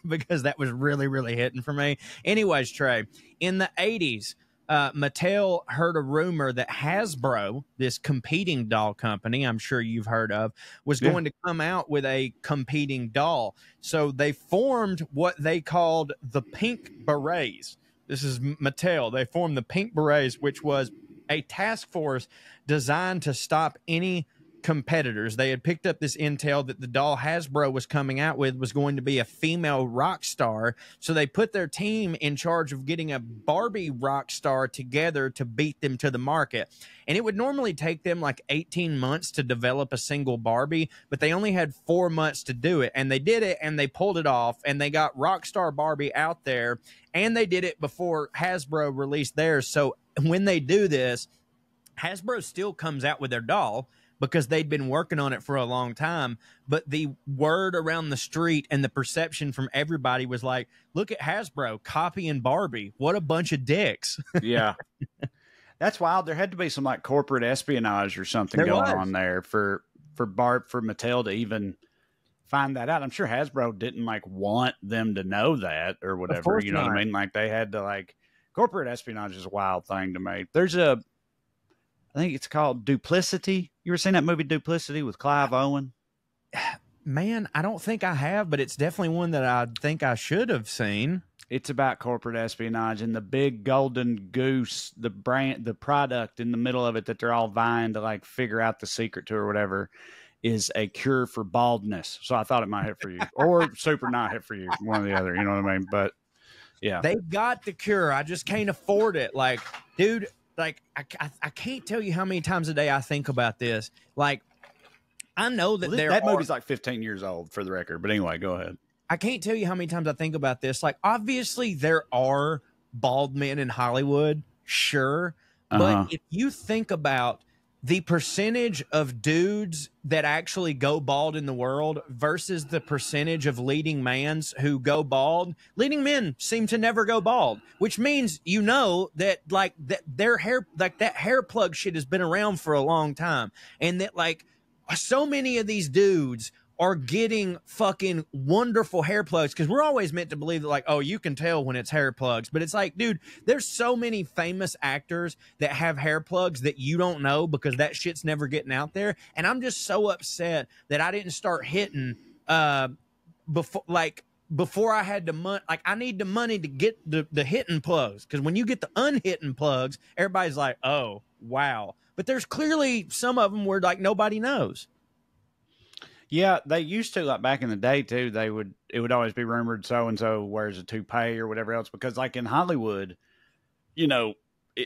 because that was really, really hitting for me. Anyways, Trey, in the 80s. Mattel heard a rumor that Hasbro, this competing doll company I'm sure you've heard of, was going to come out with a competing doll. So they formed what they called the Pink Berets. This is Mattel. They formed the Pink Berets, which was a task force designed to stop any competitors. They had picked up this intel that the doll Hasbro was coming out with was going to be a female rock star, so they put their team in charge of getting a Barbie rock star together to beat them to the market. And it would normally take them like 18 months to develop a single Barbie, but they only had 4 months to do it, and they did it, and they pulled it off, and they got Rockstar Barbie out there, and they did it before Hasbro released theirs. So when they do this, Hasbro still comes out with their doll, because they'd been working on it for a long time. But the word around the street and the perception from everybody was like, look at Hasbro copying Barbie. What a bunch of dicks. Yeah. That's wild. There had to be some like corporate espionage or something going on there for Mattel to even find that out. I'm sure Hasbro didn't like want them to know that or whatever. You know what I mean? Like they had to like, corporate espionage is a wild thing to me. There's I think it's called Duplicity. You ever seen that movie Duplicity with Clive Owen? Man, I don't think I have, but it's definitely one that I think I should have seen. It's about corporate espionage and the big golden goose, the brand, the product in the middle of it that they're all vying to like figure out the secret to or whatever is a cure for baldness. So I thought it might hit for you or super not hit for you, one or the other. You know what I mean? But yeah, they got the cure. I just can't afford it. Like, dude, like I can't tell you how many times a day I think about this. Like, I know that that movie's like 15 years old for the record. But anyway, go ahead. I can't tell you how many times I think about this. Like, obviously, there are bald men in Hollywood, sure. But if you think about the percentage of dudes that actually go bald in the world versus the percentage of leading mans who go bald, leading men seem to never go bald, which means, you know, that like that their hair, like that hair plug shit has been around for a long time. And that like so many of these dudes are getting fucking wonderful hair plugs, because we're always meant to believe that, like, oh, you can tell when it's hair plugs. But it's like, dude, there's so many famous actors that have hair plugs that you don't know because that shit's never getting out there. And I'm just so upset that I didn't start hitting before I had the money. Like, I need the money to get the hitting plugs, because when you get the unhitting plugs, everybody's like, oh, wow. But there's clearly some of them where like nobody knows. Yeah, they used to, like back in the day too, it would always be rumored so-and-so wears a toupee or whatever else, because like in Hollywood, you know,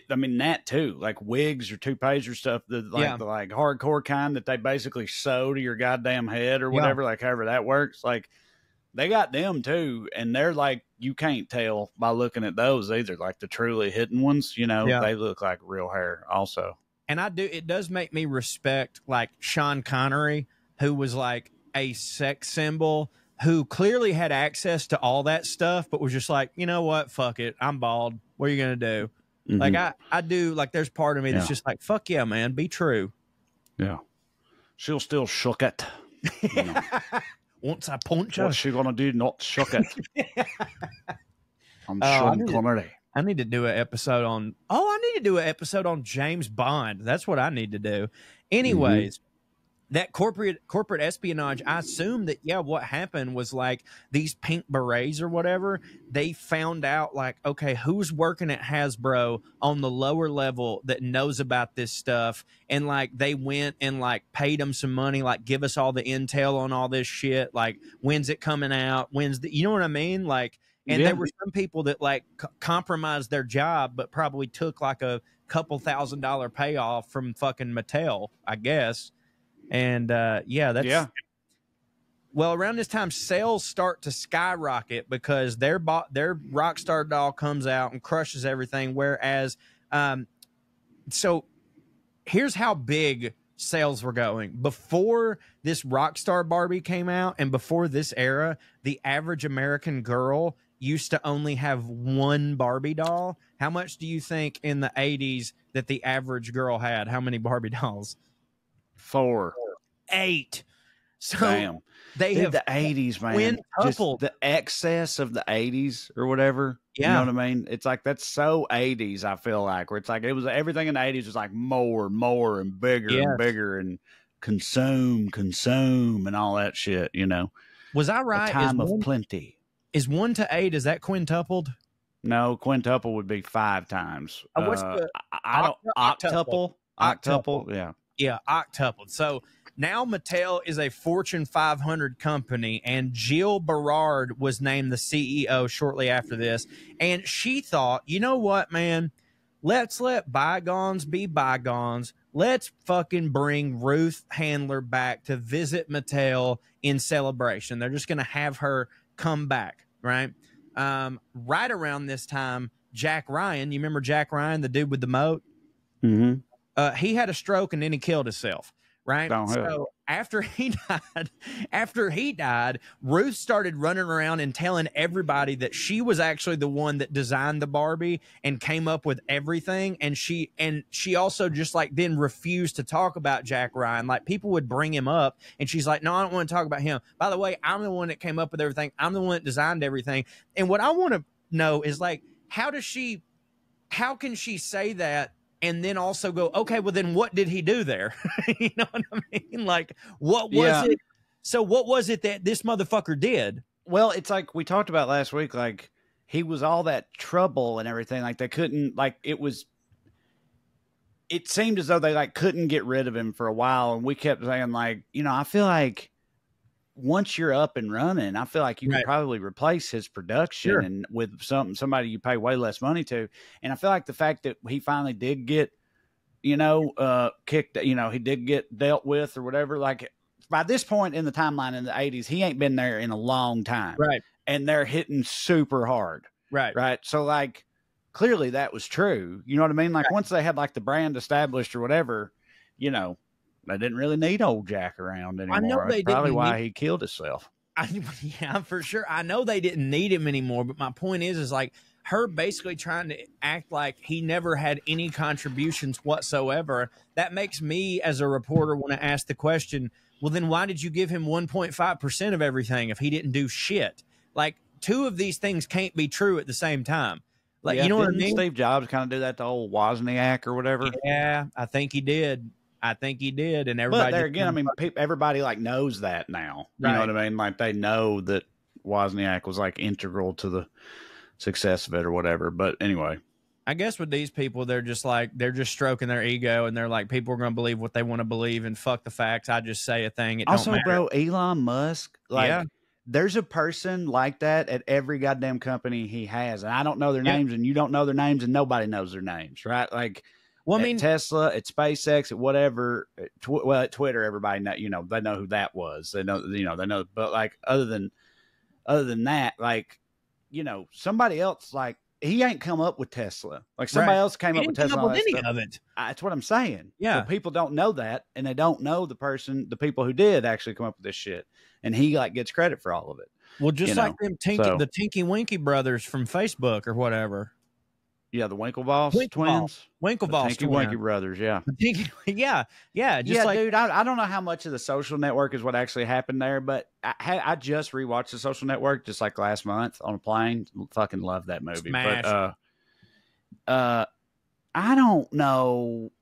I mean, that too, like wigs or toupees or stuff, the like hardcore kind that they basically sew to your goddamn head or whatever, like however that works. Like they got them too. And they're like, you can't tell by looking at those either. Like the truly hidden ones, you know, they look like real hair also. And it does make me respect like Sean Connery, who was like a sex symbol, who clearly had access to all that stuff, but was just like, you know what? Fuck it. I'm bald. What are you going to do? Mm-hmm. Like I do, like there's part of me that's just like, fuck yeah, man, be true. Yeah. She'll still shook it. You know. Once I punch her. What's she going to do? Not shook it. I'm Sean Connery. I need to do an episode on James Bond. That's what I need to do. Anyways, that corporate espionage, I assume that, what happened was like these pink berets or whatever, they found out like, okay, who's working at Hasbro on the lower level that knows about this stuff. And like, they went and like paid them some money, like give us all the intel on all this shit. Like, when's it coming out? You know what I mean? Like, and there were some people that like compromised their job, but probably took like a couple $1,000 payoff from fucking Mattel, I guess. And well, around this time, sales start to skyrocket because their Rockstar doll comes out and crushes everything. Whereas, so here's how big sales were going before this Rockstar Barbie came out, and before this era, the average American girl used to only have one Barbie doll. How much do you think in the 80s that the average girl had? How many Barbie dolls? 4. 8. So damn. They have the 80s, man. Just the excess of the 80s or whatever. You know what I mean? It's like, that's so 80s, I feel like, where it's like, it was everything in the 80s was like more and bigger and bigger and consume and all that shit, you know. Was I right? A time of plenty. Is 1 to 8, is that quintupled? No, quintuple would be 5 times. What's the octuple? Octuple, yeah. Yeah, octupled. So now Mattel is a Fortune 500 company, and Jill Berard was named the CEO shortly after this. And she thought, you know what, man? Let's let bygones be bygones. Let's fucking bring Ruth Handler back to visit Mattel in celebration. They're just going to have her come back, right? Right around this time, Jack Ryan, you remember Jack Ryan, the dude with the moat? Mm-hmm. He had a stroke and then he killed himself, right? So after he died, Ruth started running around and telling everybody that she was actually the one that designed the Barbie and came up with everything. And she also just like then refused to talk about Jack Ryan. Like, people would bring him up and she's like, no, I don't want to talk about him. By the way, I'm the one that came up with everything. I'm the one that designed everything. And what I want to know is like, how can she say that and then also go, okay, well then what did he do there? You know what I mean? Like, what was it? So what was it that this motherfucker did? Well, it's like we talked about last week. Like, he was all that trouble and everything. Like they couldn't, like it seemed as though they like couldn't get rid of him for a while. And we kept saying like, I feel like once you're up and running, I feel like you could probably replace his production and with somebody you pay way less money to. And I feel like the fact that he finally did get, kicked, he did get dealt with or whatever. Like by this point in the timeline in the 80s, he ain't been there in a long time. Right. And they're hitting super hard. Right. Right. So like clearly that was true. You know what I mean? Like once they had like the brand established or whatever, they didn't really need old Jack around anymore. I know that's probably why he killed himself. Yeah, for sure. I know they didn't need him anymore, but my point is like her basically trying to act like he never had any contributions whatsoever. That makes me as a reporter want to ask the question, well, then why did you give him 1.5% of everything if he didn't do shit? Like two of these things can't be true at the same time. Like, you know what I mean? Steve Jobs kind of do that to old Wozniak or whatever. Yeah, I think he did. And everybody. But there again, I mean, everybody like knows that now. You know what I mean? Like they know that Wozniak was like integral to the success of it or whatever. But anyway, I guess with these people, they're just stroking their ego, and they're like, people are going to believe what they want to believe, and fuck the facts. I just say a thing. It also, don't matter. bro, Elon Musk, like. There's a person like that at every goddamn company he has. And I don't know their names and you don't know their names and nobody knows their names, right? Like, well, I mean, Tesla, at SpaceX, at whatever, at Twitter, everybody know, they know who that was. They know, but like, other than that, like, somebody else, like, he ain't come up with Tesla. Like somebody else came up with Tesla. Come up with any of it. That's what I'm saying. Yeah. But people don't know that, and they don't know the people who did actually come up with this shit. And he like gets credit for all of it. Well, just like them the Tinky Winky brothers from Facebook or whatever. Yeah, the Winklevoss twins. Winklevoss Tinky Winky brothers, yeah. Yeah. Dude, I don't know how much of the Social Network is what actually happened there, but I just rewatched the Social Network just like last month on a plane. Fucking love that movie. Smash. But I don't know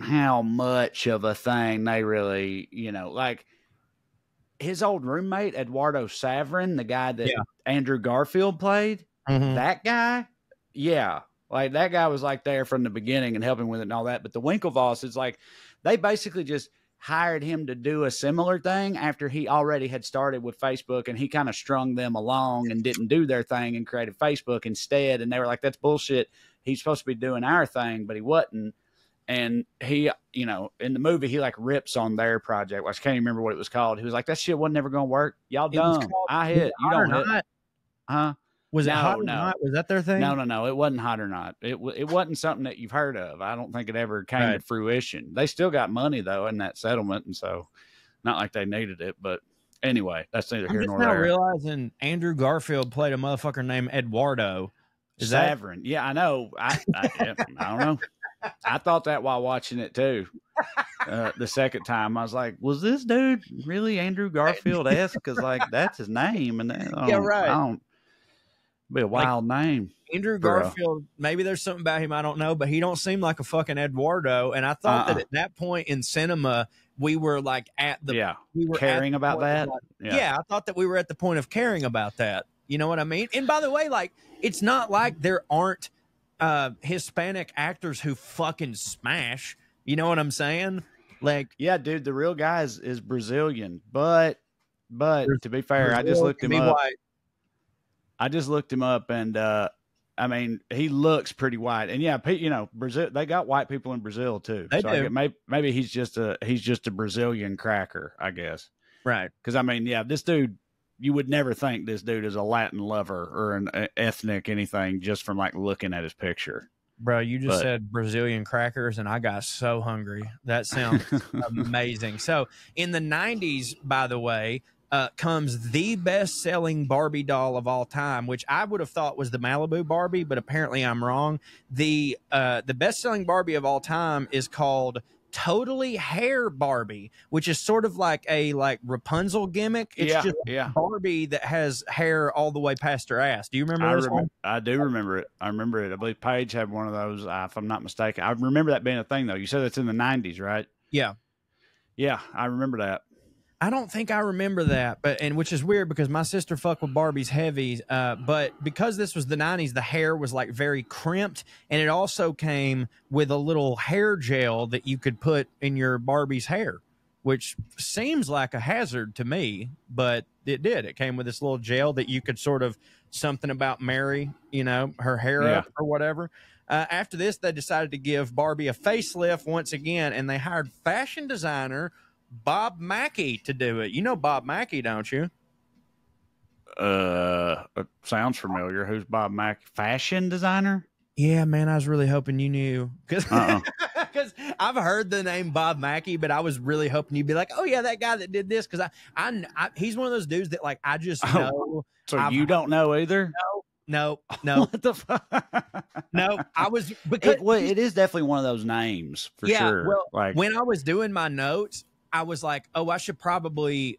how much of a thing they really, like his old roommate, Eduardo Saverin, the guy that Andrew Garfield played, that guy, like that guy was like there from the beginning and helping with it and all that. But the Winklevoss is like, they basically just hired him to do a similar thing after he already had started with Facebook, and he kind of strung them along and didn't do their thing and created Facebook instead. And they were like, that's bullshit. He's supposed to be doing our thing, but he wasn't. And he, in the movie, he like rips on their project. I can't even remember what it was called. He was like, that shit wasn't never going to work. Y'all dumb. I hit. You don't hit. Huh? Was it Hot or Not? Was that their thing? No. It wasn't Hot or Not. It wasn't something that you've heard of. I don't think it ever came to fruition. They still got money, though, in that settlement. And so not like they needed it. But anyway, that's neither here nor there. I'm just now realizing Andrew Garfield played a motherfucker named Eduardo. Saverin. Yeah, I know. I don't know. I thought that while watching it too. The second time, I was like, "Was this dude really Andrew Garfield-esque?" Because like that's his name, and be a wild name. Andrew Garfield. Maybe there's something about him I don't know, but he don't seem like a fucking Eduardo. And I thought that at that point in cinema, we were like caring about that. I thought that we were at the point of caring about that. You know what I mean? And by the way, like it's not like there aren't Hispanic actors who fucking smash. You know what I'm saying? Like, yeah, dude, the real guy is Brazilian, but to be fair, I just looked him up. I just looked him up, and I mean, he looks pretty white. And yeah, Brazil, they got white people in Brazil too. They do. Maybe he's just a Brazilian cracker, I guess. Right? Because I mean, yeah, this dude. You would never think this dude is a Latin lover or an ethnic anything just from like looking at his picture. Bro, you just said Brazilian crackers and I got so hungry. That sounds amazing. So in the 90s, by the way, comes the best-selling Barbie doll of all time, which I would have thought was the Malibu Barbie, but apparently I'm wrong. The best-selling Barbie of all time is called Totally Hair Barbie, which is sort of like a Rapunzel gimmick. It's just Barbie that has hair all the way past her ass. Do you remember this one? I do remember it. I believe Paige had one of those, if I'm not mistaken. I remember that being a thing, though. You said it's in the 90s, right? Yeah. Yeah, I remember that. I don't think I remember that, and which is weird because my sister fucked with Barbie's heavies. But because this was the 90s, the hair was like very crimped, and it also came with a little hair gel that you could put in your Barbie's hair, which seems like a hazard to me, but it did. It came with this little gel that you could sort of something about Mary, her hair up or whatever. After this, they decided to give Barbie a facelift once again, and they hired fashion designer Bob Mackie to do it. You know Bob Mackie, don't you? It sounds familiar. Who's Bob Mackie? Fashion designer? Yeah, man, I was really hoping you knew because I've heard the name Bob Mackie, but I was really hoping you'd be like, oh yeah, that guy that did this, because I he's one of those dudes that like I just know. So you don't know either? No. What the fuck? No, I was because it is definitely one of those names for sure. Well, like when I was doing my notes, I was like, oh, I should probably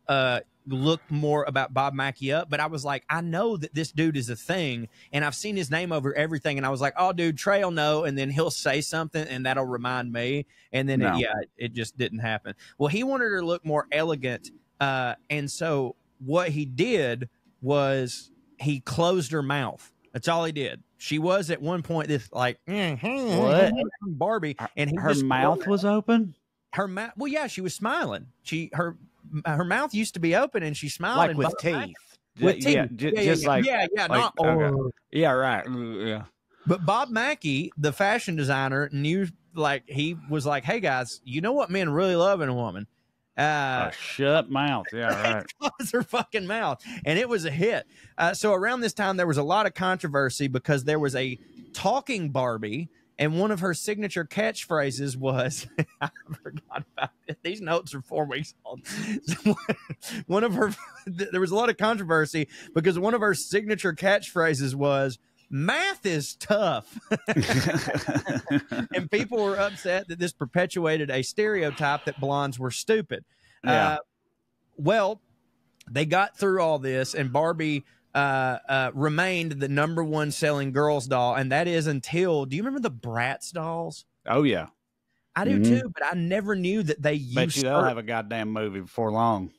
look more about Bob Mackie up. But I was like, I know that this dude is a thing, and I've seen his name over everything. And I was like, oh, dude, Trey will know, and then he'll say something, and that'll remind me. And then, it just didn't happen. Well, he wanted her to look more elegant. And so what he did was he closed her mouth. That's all he did. She was at one point this like, what? Barbie, and her mouth was open? Her mouth, well, yeah, she was smiling. Her mouth used to be open, and she's smiling like with teeth. With teeth, not okay. Yeah, right, yeah. But Bob Mackie, the fashion designer, knew like he was like, "Hey guys, you know what men really love in a woman? A shut mouth." Yeah, right. Close her fucking mouth, and it was a hit. So around this time, there was a lot of controversy because there was a talking Barbie. And one of her signature catchphrases was, I forgot about it. These notes are 4 weeks old. One of her, there was a lot of controversy because one of her signature catchphrases was, math is tough. And people were upset that this perpetuated a stereotype that blondes were stupid. Yeah. Well, they got through all this, and Barbie remained the #1 selling girls doll, and that is until, do you remember the Bratz dolls? Oh yeah, I do too, but I never knew that they used. Bet you they'll have a goddamn movie before long.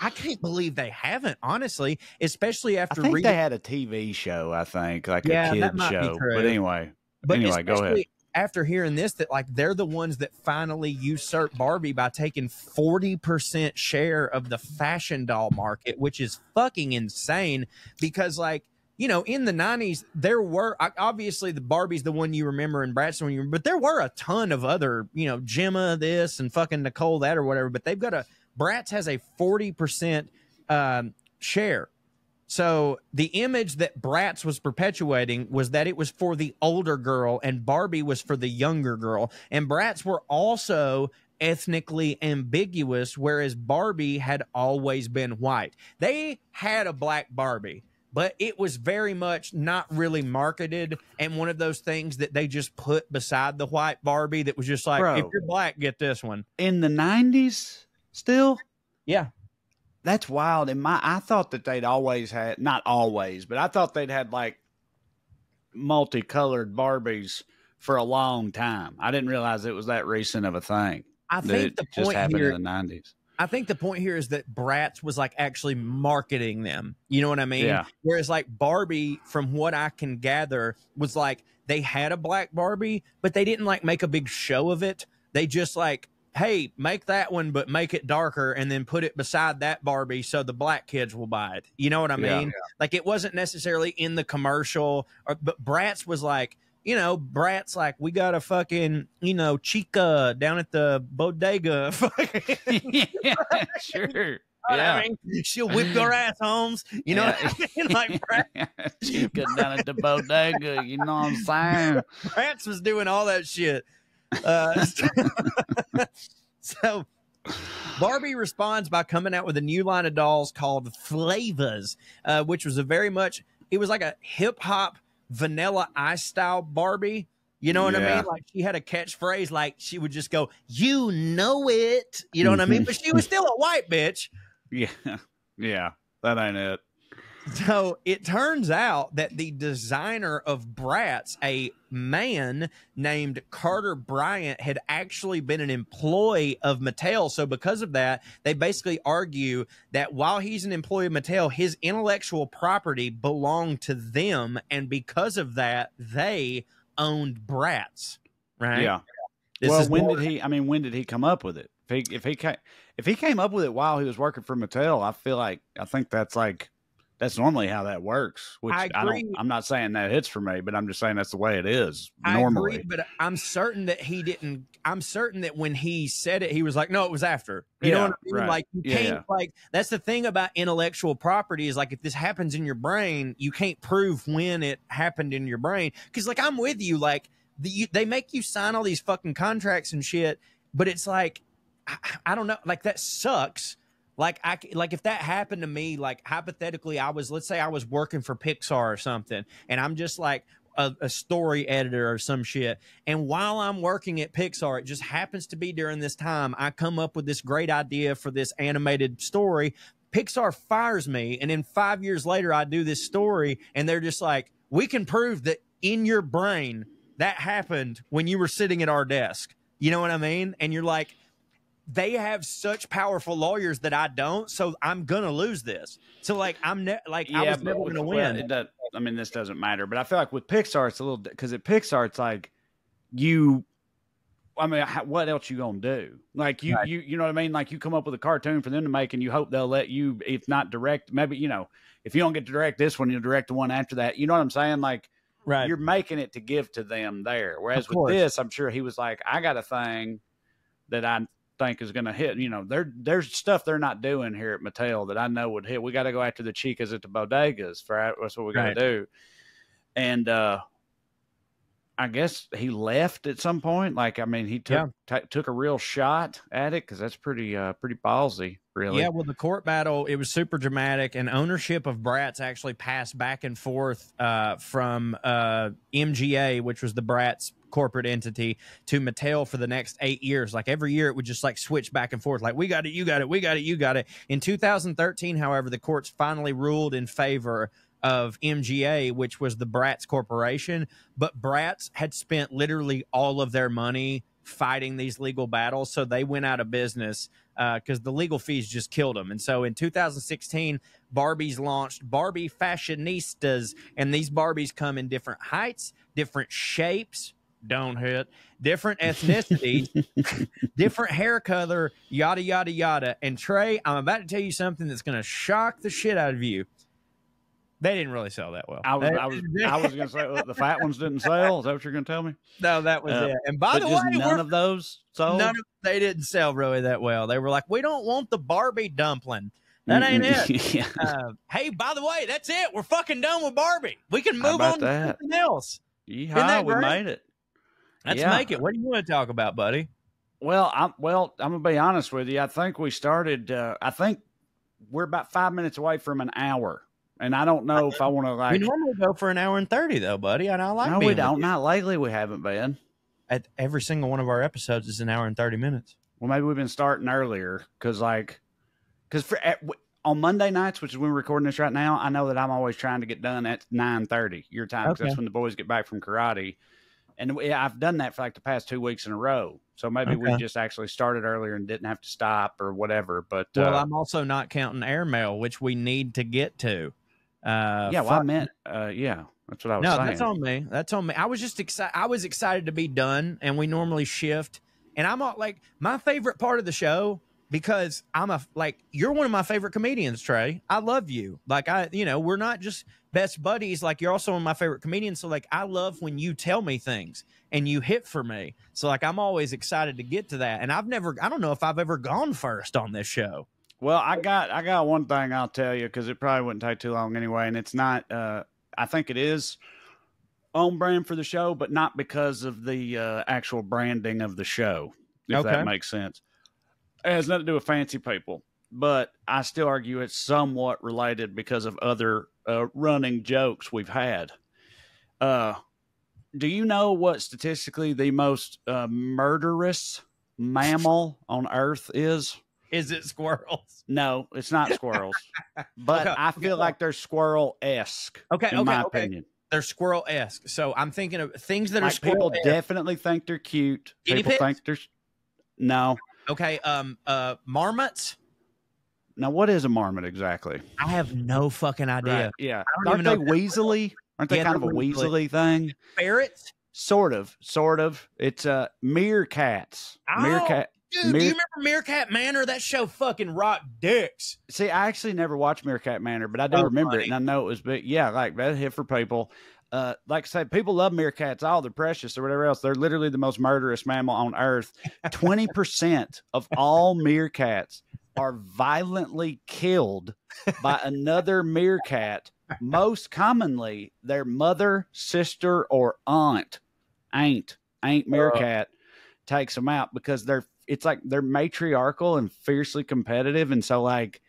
I can't believe they haven't, honestly, especially after I think they had a TV show, I think, like a kid show. But anyway, go ahead. After hearing this, that like they're the ones that finally usurped Barbie by taking 40% share of the fashion doll market, which is fucking insane because like, in the 90s, there were obviously the Barbie's the one you remember and Bratz the one you remember, but there were a ton of other, Gemma this and fucking Nicole that or whatever, but they've got Bratz has a 40% share. So the image that Bratz was perpetuating was that it was for the older girl and Barbie was for the younger girl. And Bratz were also ethnically ambiguous, whereas Barbie had always been white. They had a black Barbie, but it was very much not really marketed and one of those things that they just put beside the white Barbie that was just like, if you're black, get this one. In the 90s still? Yeah. That's wild. I thought that they'd always had, not always, but I thought they'd had like multicolored Barbies for a long time. I didn't realize it was that recent of a thing. I think the just point happened here, in the 90s. I think the point here is that Bratz was like actually marketing them. You know what I mean? Yeah. Whereas like Barbie, from what I can gather, was like they had a black Barbie, but they didn't like make a big show of it. They just like, hey, make that one, but make it darker and then put it beside that Barbie so the black kids will buy it. You know what I mean? Yeah. Like it wasn't necessarily in the commercial, but Bratz was like, Bratz like, we got a fucking, chica down at the bodega. Yeah, sure. Yeah. I mean, she'll whip your ass, Holmes. You know what I mean? Like chica down at the bodega, you know what I'm saying? Bratz was doing all that shit. So Barbie responds by coming out with a new line of dolls called Flavas, which was it was like a hip hop Vanilla Ice style Barbie. You know what I mean? Like she had a catchphrase, like she would just go, "You know it." You know what I mean? But she was still a white bitch. Yeah. That ain't it. So it turns out that the designer of Bratz, a man named Carter Bryant, had actually been an employee of Mattel. So because of that, they basically argue that while he's an employee of Mattel, his intellectual property belonged to them. And because of that, they owned Bratz. Right? Yeah. This well, is when more- did he? I mean, when did he come up with it? If he came up with it while he was working for Mattel, I think that's normally how that works. Which I agree. I'm not saying that hits for me, but I'm just saying that's the way it is I normally. agree, but I'm certain that he didn't. I'm certain that when he said it, he was like, "No, it was after." You know what I mean? Right. Like you can't like that's the thing about intellectual property is like if this happens in your brain, you can't prove when it happened in your brain. Because like I'm with you, like they make you sign all these fucking contracts and shit, but it's like I don't know, like that sucks. Like if that happened to me, like hypothetically, let's say I was working for Pixar or something, and I'm just like a story editor or some shit. And while I'm working at Pixar, it just happens to be during this time, I come up with this great idea for this animated story. Pixar fires me, and then 5 years later, I do this story, and they're just like, "We can prove that in your brain that happened when you were sitting at our desk." You know what I mean? And you're like, they have such powerful lawyers that I don't, so I'm gonna lose this. So like I was never gonna win. I mean, this doesn't matter, but I feel like with Pixar, it's a little because at Pixar, it's like what else you gonna do? Like you know what I mean? Like you come up with a cartoon for them to make, and you hope they'll let you, if not direct, maybe if you don't get to direct this one, you'll direct the one after that. You know what I'm saying? Like you're making it to give to them there. Whereas with this, I'm sure he was like, I got a thing that I think is going to hit. There's stuff they're not doing here at Mattel that I know would hit. We got to go after the chicas at the bodegas. That's what we got to do. And I guess he left at some point. Like, I mean, he took a real shot at it because that's pretty ballsy, really. Yeah, well, the court battle, it was super dramatic, and ownership of Bratz actually passed back and forth from MGA, which was the Bratz corporate entity, to Mattel for the next 8 years. Like every year, it would just like switch back and forth. Like, we got it, you got it, we got it, you got it. In 2013, however, the courts finally ruled in favor of MGA, which was the Bratz Corporation, but Bratz had spent literally all of their money fighting these legal battles, so they went out of business because the legal fees just killed them. And so in 2016, Barbie's launched Barbie Fashionistas, and these Barbies come in different heights, different shapes, don't hit, different ethnicities, different hair color, yada, yada, yada. And Trey, I'm about to tell you something that's going to shock the shit out of you. They didn't really sell that well. I was going to say the fat ones didn't sell. Is that what you're going to tell me? No, that was it. And by the way, none of those sold. They didn't sell really that well. They were like, we don't want the Barbie dumpling. That ain't it. Yeah. Hey, by the way, that's it. We're fucking done with Barbie. We can move on to something else. Yeah, we made it. Let's make it. What do you want to talk about, buddy? Well, I'm gonna be honest with you. I think we started. I think we're about 5 minutes away from an hour. And I don't know if I want to like. We normally go for an hour and 30, though, buddy. And I like. No, we don't. Not lately. We haven't been. At every single one of our episodes is an hour and 30 minutes. Well, maybe we've been starting earlier because on Monday nights, which is when we're recording this right now, I know that I'm always trying to get done at 9:30 your time because that's when the boys get back from karate. And I've done that for like the past 2 weeks in a row. So maybe we just actually started earlier and didn't have to stop or whatever. But I'm also not counting airmail, which we need to get to. I meant, that's what I was saying. No, that's on me. That's on me. I was just excited. I was excited to be done, and we normally shift. And I'm like, my favorite part of the show, because you're one of my favorite comedians, Trey. I love you. Like we're not just best buddies. Like you're also one of my favorite comedians. So like, I love when you tell me things and you hit for me. So like, I'm always excited to get to that. And I don't know if I've ever gone first on this show. Well, I got one thing I'll tell you because it probably wouldn't take too long anyway, and it's not. I think it is on brand for the show, but not because of the actual branding of the show. If that makes sense, it has nothing to do with fancy people, but I still argue it's somewhat related because of other running jokes we've had. Do you know what statistically the most murderous mammal on Earth is? Is it squirrels? No, it's not squirrels. But I feel like they're squirrel-esque. In my opinion. They're squirrel-esque. So I'm thinking of things that are like people definitely think they're cute. Guinea people think they're no. Okay, marmots. Now, what is a marmot exactly? I have no fucking idea. Right, yeah, aren't they weaselly? Aren't they kind of a weaselly thing? Ferrets. Sort of. It's meerkats. Meerkat. Dude, do you remember Meerkat Manor? That show fucking rocked dicks. See, I actually never watched Meerkat Manor, but I do remember it, and I know it was big. Yeah, like that hit for people. Like I said, people love meerkats. Oh, they're precious or whatever else. They're literally the most murderous mammal on earth. 20% of all meerkats are violently killed by another meerkat. Most commonly, their mother, sister, or aunt. Ain't meerkat takes them out because they're matriarchal and fiercely competitive, and so like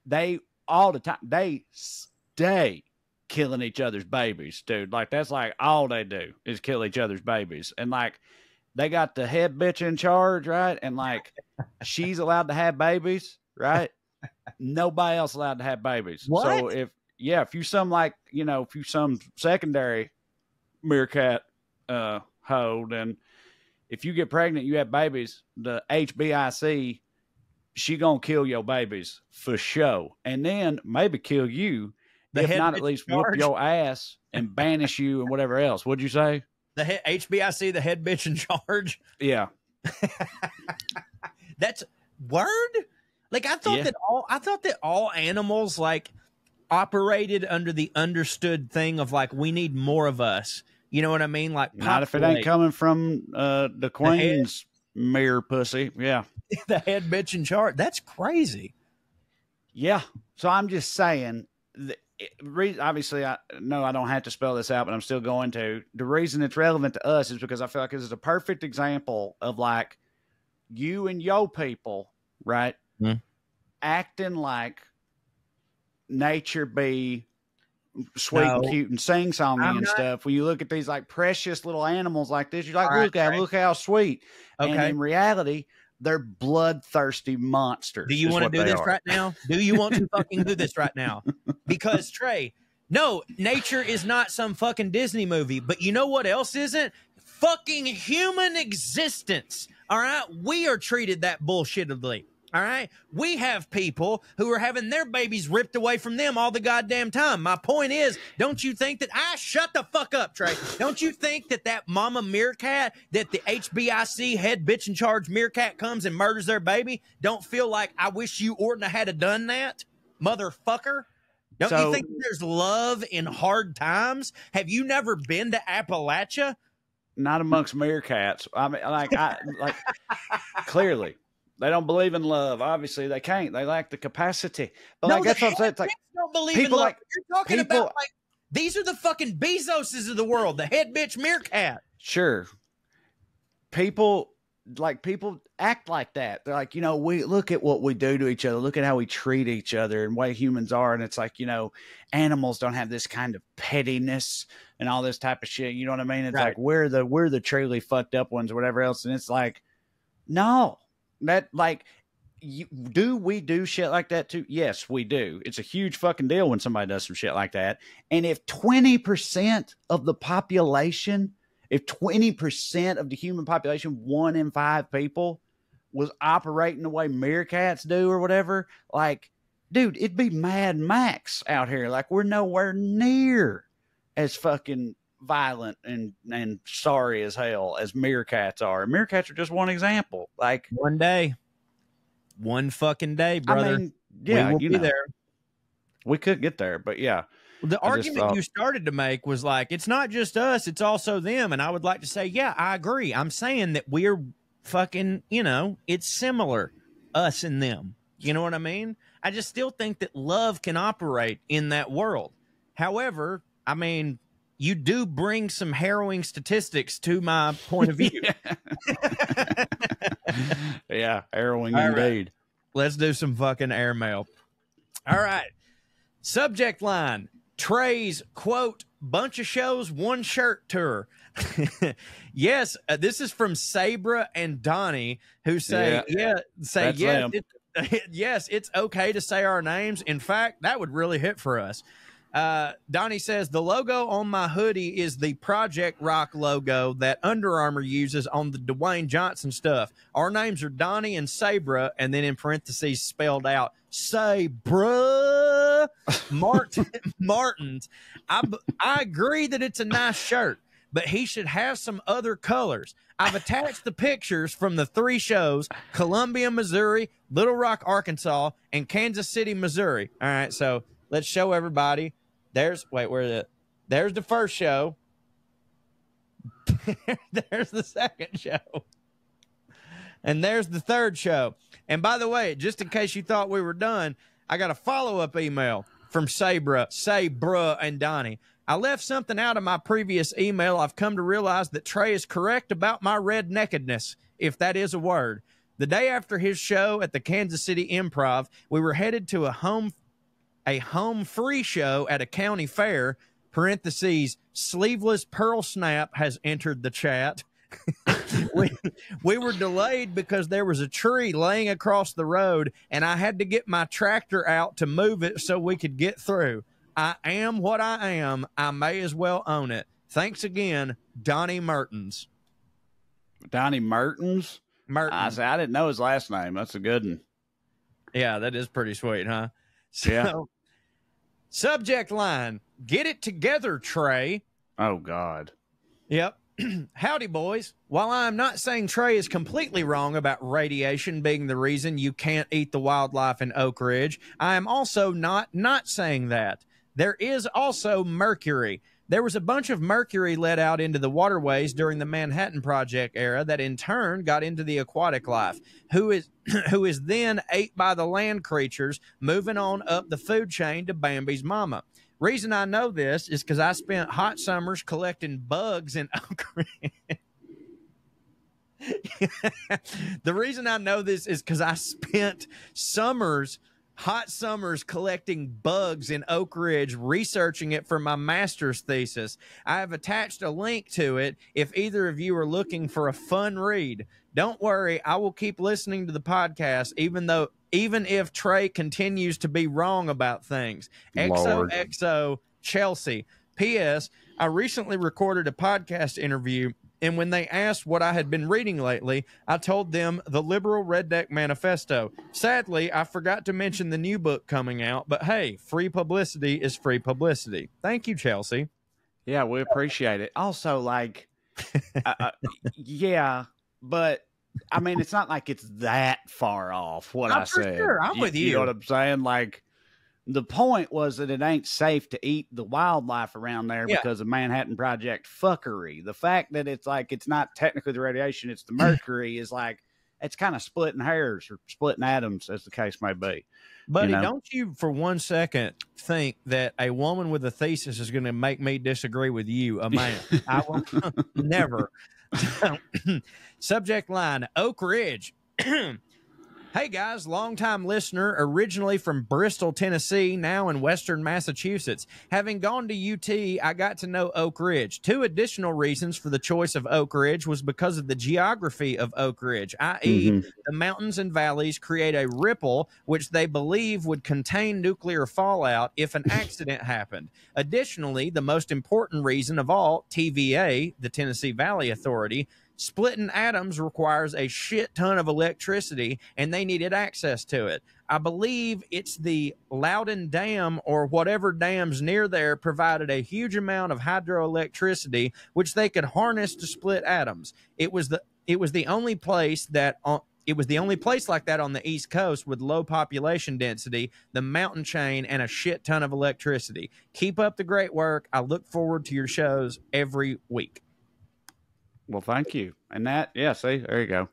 they all the time they stay killing each other's babies, dude. Like that's like all they do is kill each other's babies, and like they got the head bitch in charge, right? And like she's allowed to have babies, right? Nobody else allowed to have babies. What? So if you some secondary meerkat hoe, then if you get pregnant, you have babies, the HBIC, she gonna kill your babies for sure. And then maybe kill you, if not at least whoop your ass and banish you and whatever else. What'd you say? The HBIC, the head bitch in charge? Yeah. That's word? Like I thought that all animals like operated under the understood thing of like we need more of us. You know what I mean? Like not if it ain't coming from the queen's mirror pussy. Yeah. The head bitch in charge. That's crazy. Yeah. So I'm just saying, obviously, I know I don't have to spell this out, but I'm still going to. The reason it's relevant to us is because I feel like this is a perfect example of like you and your people, right? Mm. Acting like nature be sweet and cute and sing-songy and stuff. When you look at these like precious little animals like this, you're like, look how sweet. Okay. And in reality, they're bloodthirsty monsters. Do you want to do this right now? Do you want to fucking do this right now? Because Trey, no, nature is not some fucking Disney movie, but you know what else isn't? Fucking human existence. All right? We are treated that bullshittedly. All right. We have people who are having their babies ripped away from them all the goddamn time. My point is, don't you think that shut the fuck up, Trey. Don't you think that mama meerkat, that the HBIC head bitch in charge meerkat comes and murders their baby? Don't feel like I wish you oughtn't have had done that, motherfucker? Don't you think there's love in hard times? Have you never been to Appalachia? Not amongst meerkats. I mean, clearly. They don't believe in love. Obviously, they can't. They lack the capacity. But no, like that's what I'm saying. It's like don't believe in love. You're talking about like these are the fucking Bezoses of the world, the head bitch meerkat. Sure. People act like that. They're like, we look at what we do to each other. Look at how we treat each other and way humans are. And it's like, animals don't have this kind of pettiness and all this type of shit. You know what I mean? It's like we're the truly fucked up ones or whatever else. And it's like, no. That like, do we do shit like that too? Yes, we do. It's a huge fucking deal when somebody does some shit like that. And if 20% of the population, if 20% of the human population, 1 in 5 people, was operating the way meerkats do or whatever, like, dude, it'd be Mad Max out here. Like, we're nowhere near as fucking violent and sorry as hell as meerkats are. Meerkats are just one example. Like one fucking day, brother. I mean, yeah, we will be there. We could get there, but yeah. The argument you started to make was like, it's not just us, it's also them. And I would like to say, yeah, I agree. I'm saying that we're fucking, it's similar, us and them. You know what I mean? I just still think that love can operate in that world. However, I mean, you do bring some harrowing statistics to my point of view. Yeah, harrowing indeed. Right. Let's do some fucking airmail. All right. Subject line, Trey's, quote, bunch of shows, one shirt tour. Yes, this is from Sabra and Donnie, who say, yes, Yes, it's okay to say our names. In fact, that would really hit for us. Donnie says the logo on my hoodie is the Project Rock logo that Under Armour uses on the Dwayne Johnson stuff. Our names are Donnie and Sabra, and then in parentheses spelled out Sabra Martins. I agree that it's a nice shirt, but he should have some other colors. I've attached the pictures from the 3 shows: Columbia, Missouri, Little Rock, Arkansas, and Kansas City, Missouri. All right, so let's show everybody. There's the first show. There's the second show. And there's the third show. And by the way, just in case you thought we were done, I got a follow-up email from Sabra, and Donnie. I left something out of my previous email. I've come to realize that Trey is correct about my redneckedness, if that is a word. The day after his show at the Kansas City Improv, we were headed to a home free show at a county fair. Parentheses, sleeveless pearl snap has entered the chat. we were delayed because there was a tree laying across the road, and I had to get my tractor out to move it so we could get through. I am what I am. I may as well own it. Thanks again, Donnie Mertens. Donnie Mertens? Mertens. I didn't know his last name. That's a good one. Yeah, that is pretty sweet, huh? So, yeah. Subject line, get it together, Trey. Oh, God. Yep. Howdy, boys. While I'm not saying Trey is completely wrong about radiation being the reason you can't eat the wildlife in Oak Ridge, I am also not saying that. There is also mercury. There was a bunch of mercury let out into the waterways during the Manhattan Project era that in turn got into the aquatic life, who is then ate by the land creatures, moving on up the food chain to Bambi's mama. Reason I know this is because I spent hot summers collecting bugs in Oak Ridge. The reason I know this is because I spent hot summers collecting bugs in Oak Ridge, researching it for my master's thesis. I have attached a link to it if either of you are looking for a fun read. Don't worry, I will keep listening to the podcast, even if Trey continues to be wrong about things. XOXO Chelsea. P.S. I recently recorded a podcast interview, and when they asked what I had been reading lately, I told them the Liberal Redneck Manifesto. Sadly, I forgot to mention the new book coming out, but hey, free publicity is free publicity. Thank you, Chelsea. Yeah, we appreciate it. Also, like, yeah, but I mean, it's not like it's that far off what I said. Sure. I'm with you. You know what I'm saying? Like, the point was that it ain't safe to eat the wildlife around there because of Manhattan Project fuckery. The fact that it's like it's not technically the radiation, it's the mercury is like it's kind of splitting hairs or splitting atoms, as the case may be. Buddy, don't you for 1 second think that a woman with a thesis is going to make me disagree with you, a man. I will never. Subject line, Oak Ridge. Hey guys, longtime listener, originally from Bristol, Tennessee, now in Western Massachusetts. Having gone to UT, I got to know Oak Ridge. 2 additional reasons for the choice of Oak Ridge was because of the geography of Oak Ridge, i.e., the mountains and valleys create a ripple which they believe would contain nuclear fallout if an accident happened. Additionally, the most important reason of all, TVA, the Tennessee Valley Authority, splitting atoms requires a shit ton of electricity, and they needed access to it. I believe it's the Loudon Dam or whatever dams near there provided a huge amount of hydroelectricity, which they could harness to split atoms. It was the only place like that on the East Coast with low population density, the mountain chain, and a shit ton of electricity. Keep up the great work. I look forward to your shows every week. Well, thank you. And that, see, there you go.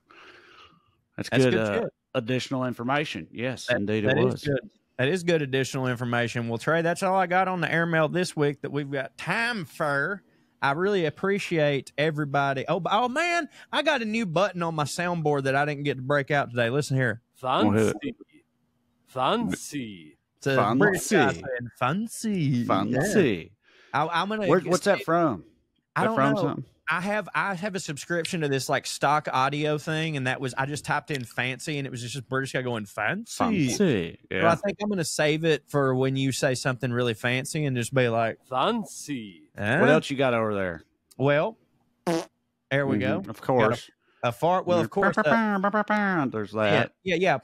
That's good additional information. Yes, indeed it was. Good. That is good additional information. Well, Trey, that's all I got on the airmail this week that we've got time for. I really appreciate everybody. Oh, man, I got a new button on my soundboard that I didn't get to break out today. Listen here. Fancy. It's a British guy saying fancy. Fancy. Yeah. I'm gonna. What's that from? I don't know. I have a subscription to this like stock audio thing, and I just typed in fancy, and it was just a British guy going fancy. Yeah. So I think I'm gonna save it for when you say something really fancy, and just be like fancy. What else you got over there? Well, there we go. Of course, a fart. Well, of course, there's that. Yeah.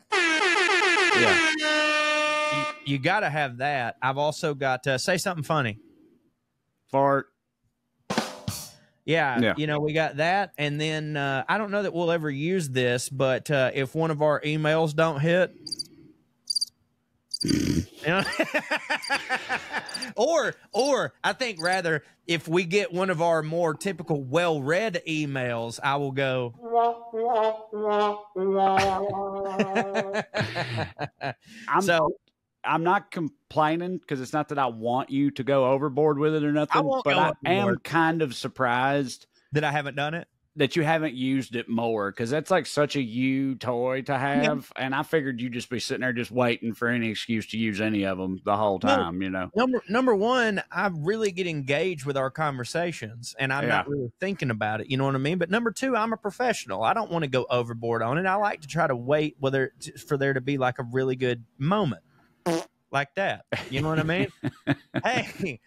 You got to have that. I've also got say something funny. Fart. Yeah, you know, we got that. And then I don't know that we'll ever use this, but if one of our emails don't hit, you know, or I think rather if we get one of our more typical well-read emails, I will go. I'm not complaining because it's not that I want you to go overboard with it or nothing, but I am kind of surprised that I haven't done it, that you haven't used it more, because that's like such a you toy to have. Yeah. And I figured you'd just be sitting there just waiting for any excuse to use any of them the whole time, you know. Number one, I really get engaged with our conversations, and I'm not really thinking about it, you know what I mean? But number two, I'm a professional. I don't want to go overboard on it. I like to try to wait for there to be like a really good moment. Like that, you know what I mean? hey,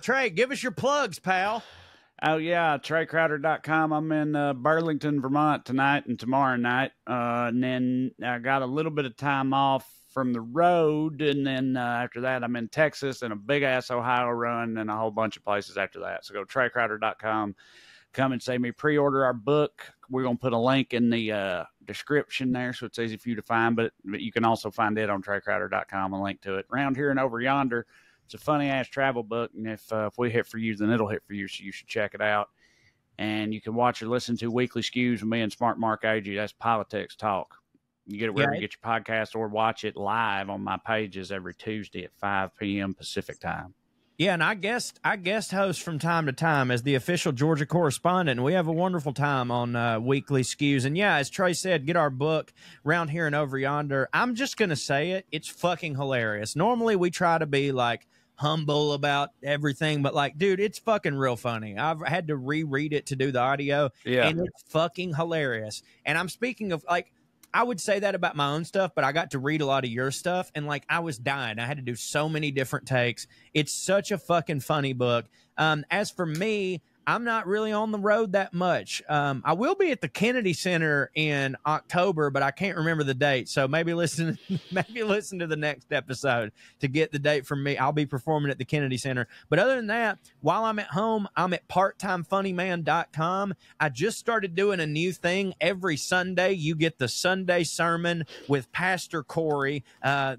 Trey, give us your plugs, pal. Oh yeah, TreyCrowder.com. I'm in Burlington, Vermont tonight and tomorrow night, and then I got a little bit of time off from the road, and then after that, I'm in Texas and a big ass Ohio run and a whole bunch of places after that. So go to TreyCrowder.com. Come and see me. Pre-order our book. We're going to put a link in the description there, so it's easy for you to find, but you can also find it on TreyCrowder.com, a link to it. Around Here and Over Yonder, it's a funny-ass travel book, and if we hit for you, then it'll hit for you, so you should check it out. And you can watch or listen to Weekly Skews with me and Smart Mark Agee. That's politics talk. You get it wherever you get your podcast, or watch it live on my pages every Tuesday at 5 p.m. Pacific time. Yeah, and I guest host from time to time as the official Georgia correspondent, and we have a wonderful time on Weekly Skews. And yeah, as Trey said, get our book, Round Here and Over Yonder. I'm just going to say it. It's fucking hilarious. Normally, we try to be, like, humble about everything, but, like, dude, it's fucking real funny. I've had to reread it to do the audio, and it's fucking hilarious. And I'm speaking of, like, I would say that about my own stuff, but I got to read a lot of your stuff, and like I was dying. I had to do so many different takes. It's such a fucking funny book. As for me, I'm not really on the road that much. I will be at the Kennedy Center in October, but I can't remember the date. So maybe listen to the next episode to get the date from me. I'll be performing at the Kennedy Center. But other than that, while I'm at home, I'm at parttimefunnyman.com. I just started doing a new thing. Every Sunday, you get the Sunday sermon with Pastor Corey.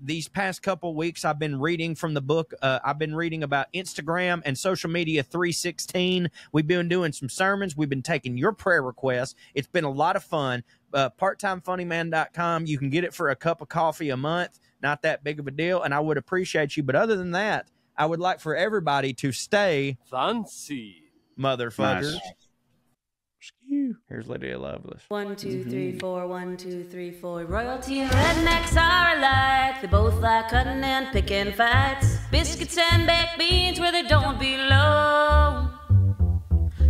These past couple weeks, I've been reading from the book. I've been reading about Instagram and social media 316. We've been doing some sermons. We've been taking your prayer requests. It's been a lot of fun. Parttimefunnyman.com. You can get it for a cup of coffee a month. Not that big of a deal, and I would appreciate you. But other than that, I would like for everybody to stay fancy, motherfuckers. Nice. Here's Lydia Lovelace. 1, 2, 3, 4. 1, 2, 3, 4. Royalty and rednecks are alike. They both like cutting and picking fights. Biscuits and baked beans where they don't belong.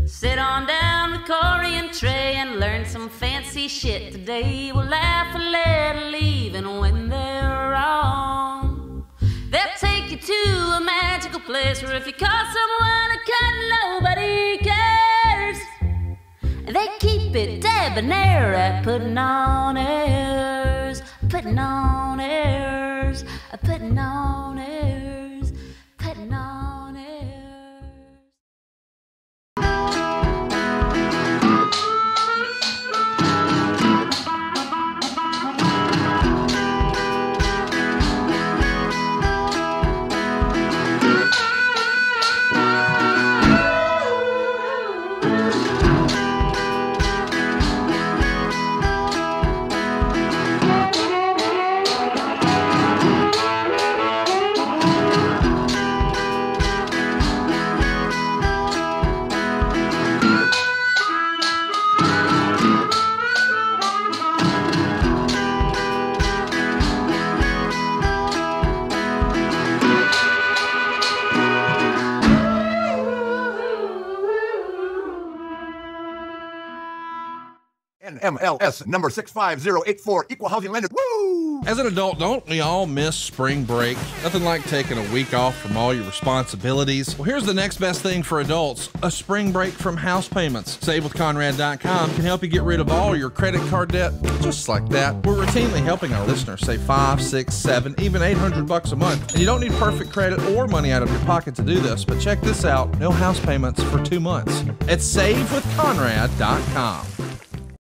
Sit on down with Corey and Trey and learn some fancy shit today. We'll laugh a little even when they're wrong. They'll take you to a magical place where if you call someone a cunt, nobody cares. They keep it debonair at putting on airs, putting on airs, putting on airs, putting on airs. NMLS number 65084, equal housing lender. Woo! As an adult, don't we all miss spring break? Nothing like taking a week off from all your responsibilities. Well, here's the next best thing for adults, a spring break from house payments. SaveWithConrad.com can help you get rid of all your credit card debt, just like that. We're routinely helping our listeners save $5, $6, $7, even $800 a month. And you don't need perfect credit or money out of your pocket to do this, but check this out, no house payments for 2 months at SaveWithConrad.com.